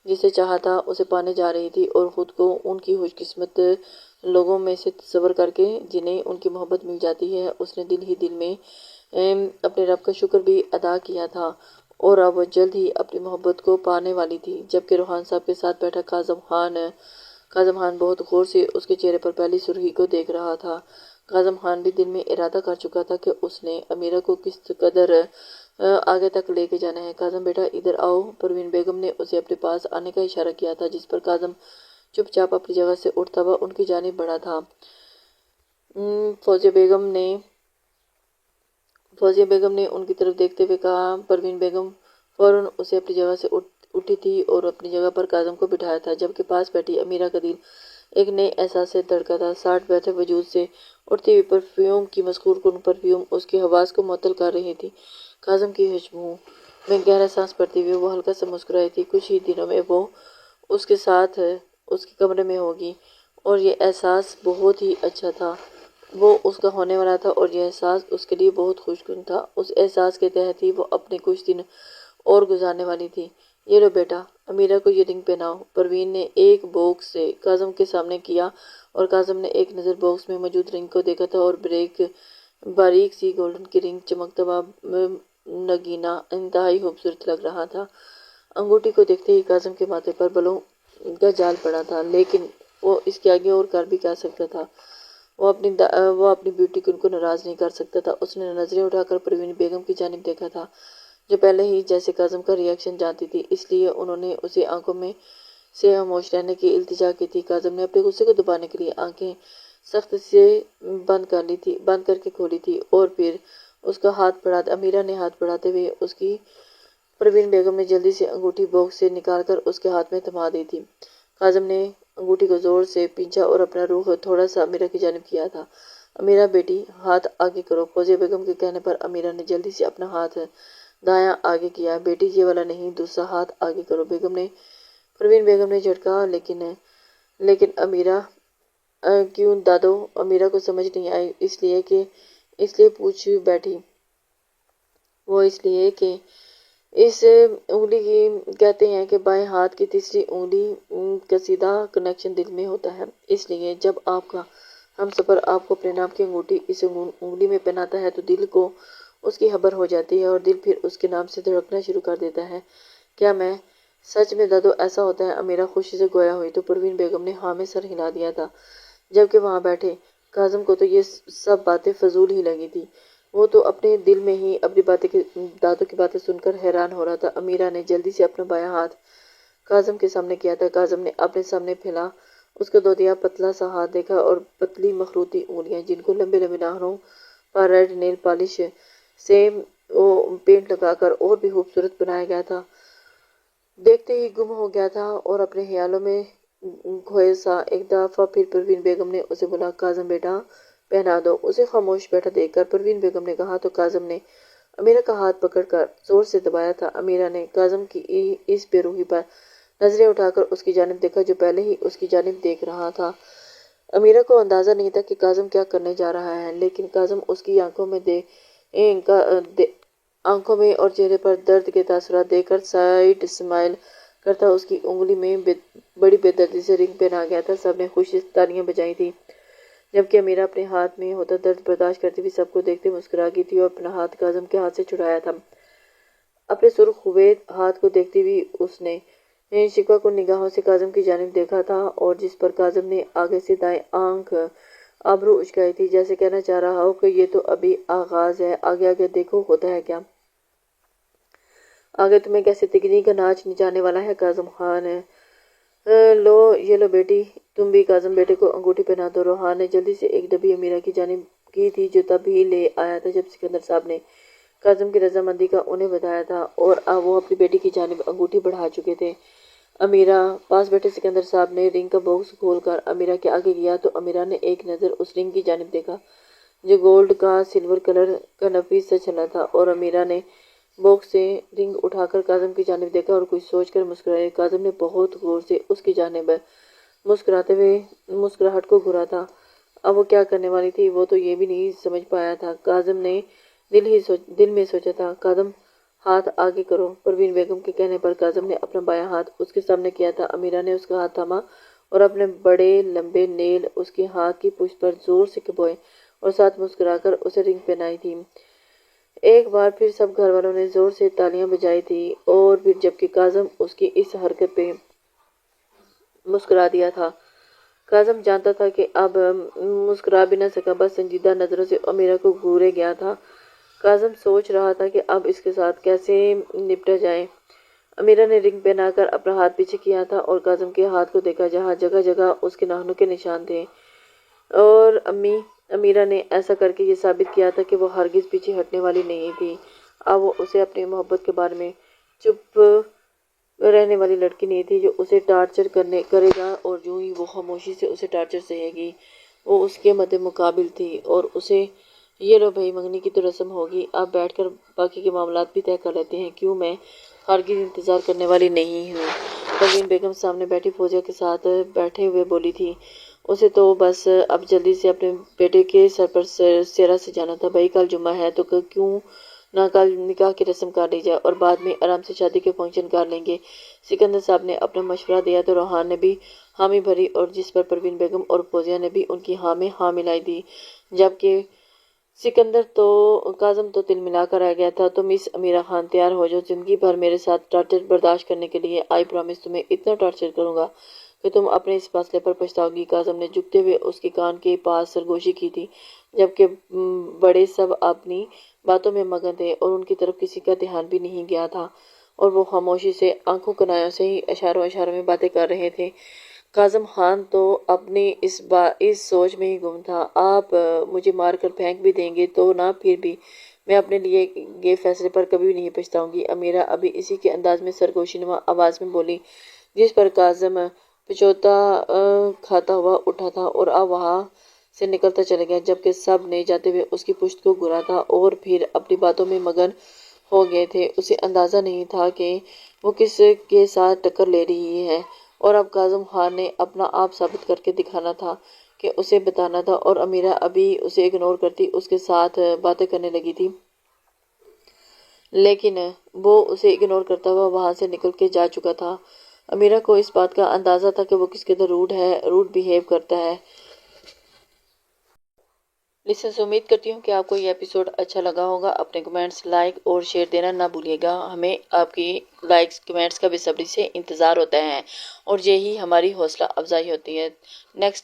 جسے چاہا تھا اسے پانے جا رہی تھی، اور خود کو ان کی خوش قسمت لوگوں میں سے تصور کر کے جنہیں ان کی محبت مل جاتی ہے، اس نے دل ہی دل میں اپنے رب کا شکر بھی ادا کیا تھا، اور اب وہ جلد ہی اپنی محبت کو پانے والی تھی۔ جبکہ روحان صاحب کے ساتھ بیٹھا کاظم خان بہت غور سے اس کے چہرے پر پہلی سرخی کو دیکھ رہا تھا۔ کاظم خان بھی دل میں ارادہ کر چکا تھا کہ اس نے امیرہ کو کس قدر آگے تک لے کے جانا ہے۔ کاظم بیٹا ادھر آؤ، پروین بیگم نے اسے اپنے پاس آنے کا اشارہ کیا تھا، جس پر کاظم چپ چاپ اپنی جگہ سے اٹھتا ہوا ان کی جانب بڑھا تھا۔ فوزیہ بیگم نے ان کی طرف دیکھتے ہوئے کہا۔ پروین بیگم فوراً اسے اپنی جگہ سے اٹھی تھی اور اپنی جگہ پر کاظم کو بٹھایا تھا، جبکہ پاس بیٹھی امیرہ کا دل ایک نئے احساس سے دھڑکا تھا۔ ساٹھ بیٹھے وجود سے اٹھتی ہوئی پرفیوم کی مسحور کن پرفیوم اس کی حواس کو معطل کر رہی تھی۔ کاظم کی خوشبو میں گہرا سانس بھرتے ہوئے وہ ہلکا سا مسکرائی تھی۔ کچھ ہی دنوں میں وہ اس کے ساتھ اس کے کمرے میں ہوگی، اور یہ احساس بہت ہی اچھا تھا۔ وہ اس کا ہونے والا تھا، اور یہ احساس اس کے لیے بہت خوش کن تھا۔ اس احساس کے تحت ہی وہ اپنے کچھ دن اور گزارنے والی تھی۔ یہ لو بیٹا، امیرہ کو یہ رنگ پہناؤ۔ پروین نے ایک باکس سے کاظم کے سامنے کیا، اور کاظم نے ایک نظر باکس میں موجود رنگ کو دیکھا تھا، اور باریک سی گولڈن کی رنگ چمکتا ہوا نگینہ انتہائی خوبصورت لگ رہا تھا۔ انگوٹھی کو دیکھتے ہی کاظم کے ماتھے پر بالوں کا جال پڑا تھا، لیکن وہ اس کے آگے اور کر بھی کیا سکتا تھا؟ وہ اپنی بیوٹی کو ان کو ناراض نہیں کر سکتا تھا۔ اس نے نظریں اٹھا کر پروین بیگم کی جانب دیکھا تھا، جو پہلے ہی جیسے کاظم کا ری ایکشن جانتی تھی، اس لیے انہوں نے اسے آنکھوں میں سے خاموش رہنے کی التجا کی تھی۔ کاظم نے اپنے غصے کو دبانے کے لیے آنکھیں سخت سے بند کر کے کھولی تھی، اور پھر امیرہ نے ہاتھ بڑھاتے ہوئے اس کی پروین بیگم نے جلدی سے انگوٹھی باکس سے نکال کر اس کے ہاتھ میں تھما دی تھی۔ کاظم نے انگوٹھی کو زور سے پینچا اور اپنا رخ تھوڑا سا امیرہ کی جانب کیا تھا۔ امیرہ بیٹی ہاتھ آگے کرو۔ فوزیہ بیگم کے کہنے پر امیرہ نے جلدی سے اپنا ہاتھ دایاں آگے کیا۔ بیٹی یہ والا نہیں، دوسرا ہاتھ آگے کرو۔ پروین بیگم نے جھٹکا لیکن امیرہ کیوں دادو؟ امیرہ کو سمجھ نہیں آئی، اس لیے پوچھ بیٹھی۔ وہ اس لیے کہ اس انگلی کی کہتے ہیں کہ بائیں ہاتھ کی تیسری انگلی کا سیدھا کنیکشن دل میں ہوتا ہے، اس لیے جب آپ کا ہمسفر آپ کو اپنے نام کی انگوٹھی اس انگلی میں پہناتا ہے تو دل کو اس کی خبر ہو جاتی ہے اور دل پھر اس کے نام سے دھڑکنا شروع کر دیتا ہے۔ کیا میں سچ میں دادو ایسا ہوتا ہے؟ امیرہ خوشی سے گویا ہوئی تو پروین بیگم نے ہاں میں سر ہلا دیا تھا، جبکہ وہاں بیٹھے کاظم کو تو یہ سب باتیں فضول ہی لگی تھی۔ وہ تو اپنے دل میں ہی اپنی دادو کی باتیں سن کر حیران ہو رہا تھا۔ امیرہ نے جلدی سے اپنا بایاں ہاتھ کاظم کے سامنے کیا تھا۔ کاظم نے اپنے سامنے پھیلا اس کا دودیا پتلا سا ہاتھ دیکھا اور پتلی مخروطی انگلیاں جن کو لمبے لمبے ناخنوں پر ریڈ نیل پالش سے پینٹ لگا کر اور بھی خوبصورت بنایا گیا تھا، دیکھتے ہی گم ہو گیا تھا اور اپنے خیالوں میں کھوئے سا۔ ایک دفعہ پھر پروین بیگم نے اسے بولا، کاظم بیٹا پہنا دو۔ اسے خاموش بیٹھا دیکھ کر پروین بیگم نے کہا تو کاظم نے امیرہ کا ہاتھ پکڑ کر زور سے دبایا تھا۔ امیرہ نے کاظم کی اس بے روحی پر نظریں اٹھا کر اس کی جانب دیکھا جو پہلے ہی اس کی جانب دیکھ رہا تھا۔ امیرہ کو اندازہ نہیں تھا کہ کاظم کیا کرنے جا رہا ہے، لیکن کاظم اس کی آنکھوں میں اور چہرے پر درد کے تاثرات دیکھ کر سائیڈ اسمائل کرتا اس کی انگلی میں بڑی بے دردی سے رنگ پہنا گیا تھا۔ سب نے خوشی سے تالیاں بجائی تھیں، جبکہ امیرہ اپنے ہاتھ میں ہوتا درد برداشت کرتی ہوئی سب کو دیکھتے مسکرا گئی تھی اور اپنا ہاتھ کاظم کے ہاتھ سے چھڑایا تھا۔ اپنے سرخ ہوئے ہاتھ کو دیکھتے ہوئی اس نے شکوہ کن نگاہوں سے کاظم کی جانب دیکھا تھا اور جس پر کاظم نے آگے سے دائیں آنکھ ابرو اچکائی تھی، جیسے کہنا چاہ رہا ہو کہ یہ تو ابھی آغاز ہے، آگے آگے دیکھو ہوتا ہے کیا۔ آگے تمہیں کیسے تکنی کا ناچ جانے والا ہے کاظم خان۔ یہ لو بیٹی، تم بھی کاظم بیٹے کو انگوٹھی پہنا دو۔ روحان نے جلدی سے ایک ڈبی امیرہ کی جانب کی تھی جو تب ہی لے آیا تھا جب سکندر صاحب نے کاظم کی رضامندی کا انہیں بتایا تھا اور اب وہ اپنی بیٹی کی جانب انگوٹھی بڑھا چکے تھے۔ امیرہ پاس بیٹھے سکندر صاحب نے رنگ کا باکس کھول کر امیرہ کے آگے کیا تو امیرہ نے ایک نظر اس رنگ کی جانب دیکھا جو گولڈ کا سلور کلر کا نفیس سا چلا تھا، اور امیرہ نے باکس سے رنگ اٹھا کر کاظم کی جانب دیکھا اور کچھ سوچ کر مسکرائی۔ کاظم نے بہت غور سے اس کی جانب مسکراتے ہوئے مسکراہٹ کو گھورا تھا۔ اب وہ کیا کرنے والی تھی وہ تو یہ بھی نہیں سمجھ پایا تھا۔ کاظم نے دل میں سوچا تھا، کاظم ہاتھ آگے کرو۔ پروین بیگم کے کہنے پر کاظم نے اپنا بایاں ہاتھ اس کے سامنے کیا تھا۔ امیرہ نے اس کا ہاتھ تھاما اور اپنے بڑے لمبے نیل اس کے ہاتھ کی پشت پر زور سے چبھوئے اور ساتھ مسکرا کر اسے رنگ پہنائی تھی۔ ایک بار پھر سب گھر والوں نے زور سے تالیاں بجائی تھیں اور پھر جبکہ کاظم اس کی اس حرکت پہ مسکرا دیا تھا۔ کاظم جانتا تھا کہ اب مسکرا بھی نہ سکا، بس سنجیدہ نظروں سے امیرہ کو گھورے گیا تھا۔ کاظم سوچ رہا تھا کہ اب اس کے ساتھ کیسے نپٹا جائے۔ امیرہ نے رنگ پہنا کر اپنا ہاتھ پیچھے کیا تھا اور کاظم کے ہاتھ کو دیکھا جہاں جگہ جگہ اس کے ناخنوں کے نشان تھے، اور امیرہ نے ایسا کر کے یہ ثابت کیا تھا کہ وہ ہرگز پیچھے ہٹنے والی نہیں تھی۔ اب وہ اسے اپنی محبت کے بارے میں چپ رہنے والی لڑکی نہیں تھی جو اسے ٹارچر کرے گا اور جو ہی وہ خاموشی سے اسے ٹارچر سہے گی وہ اس کے مد مقابل تھی اور اسے یہ لو بھائی منگنی کی تو رسم ہوگی، اب بیٹھ کر باقی کے معاملات بھی طے کر لیتے ہیں۔ کیوں، میں ہرگز انتظار کرنے والی نہیں ہوں۔ پروین بیگم سامنے بیٹھی فوزیہ کے ساتھ بیٹھے ہوئے بولی تھی، اسے تو بس اب جلدی سے اپنے بیٹے کے سر پر سیرا سجانا تھا۔ بھائی کل جمعہ ہے تو کیوں نہ کل نکاح کی رسم کر لی جائے اور بعد میں آرام سے شادی کے فنکشن کر لیں گے۔ سکندر صاحب نے اپنا مشورہ دیا تو روحان نے بھی حامی بھری اور جس پر پروین بیگم اور فوزیہ نے بھی ان کی ہاں میں ہاں ملائی دی، جبکہ کاظم تو تل ملا کر رہ گیا تھا۔ تو مس امیرہ خان تیار ہو جاؤ، زندگی بھر میرے ساتھ ٹارچر برداشت کرنے کے لیے۔ آئی پرامس تمہیں اتنا ٹارچر کروں گا کہ تم اپنے اس فیصلے پر پچھتاؤ گی۔ کاظم نے جھکتے ہوئے اس کے کان کے پاس سرگوشی کی تھی، جبکہ بڑے سب اپنی باتوں میں مگن تھے اور ان کی طرف کسی کا دھیان بھی نہیں گیا تھا اور وہ خاموشی سے آنکھوں کنایوں سے ہی اشاروں میں باتیں کر رہے تھے۔ کاظم خان تو اپنی اس سوچ میں ہی گم تھا، آپ مجھے مار کر پھینک بھی دیں گے تو نہ پھر بھی میں اپنے لیے یہ فیصلے پر کبھی بھی نہیں پچھتاؤں گی۔ امیرہ ابھی اسی کے انداز میں سرگوشی نما آواز میں بولی جس پر کاظم پچوتا کھاتا ہوا اٹھا تھا اور اب وہاں سے نکلتا چلا گیا، جبکہ سب نے جاتے ہوئے اس کی پشت کو گھورا تھا اور پھر اپنی باتوں میں مگن ہو گئے تھے۔ اسے اندازہ نہیں تھا کہ وہ کس کے ساتھ ٹکر لے رہی ہے، اور اب کاظم خان نے اپنا آپ ثابت کر کے دکھانا تھا کہ اسے بتانا تھا، اور امیرہ ابھی اسے اگنور کرتی اس کے ساتھ باتیں کرنے لگی تھی، لیکن وہ اسے اگنور کرتا ہوا وہاں سے نکل کے جا چکا تھا۔ امیرہ کو اس بات کا اندازہ تھا کہ وہ کس قدر روڈ بیہیو کرتا ہے۔ لسنرز، امید کرتی ہوں کہ آپ کو یہ ایپیسوڈ اچھا لگا ہوگا۔ اپنے کمنٹس، لائک اور شیئر دینا نہ بھولیے گا۔ ہمیں آپ کی لائکس، کمنٹس کا بے صبری سے انتظار ہوتا ہے اور یہی ہماری حوصلہ افزائی ہوتی ہے۔ نیکسٹ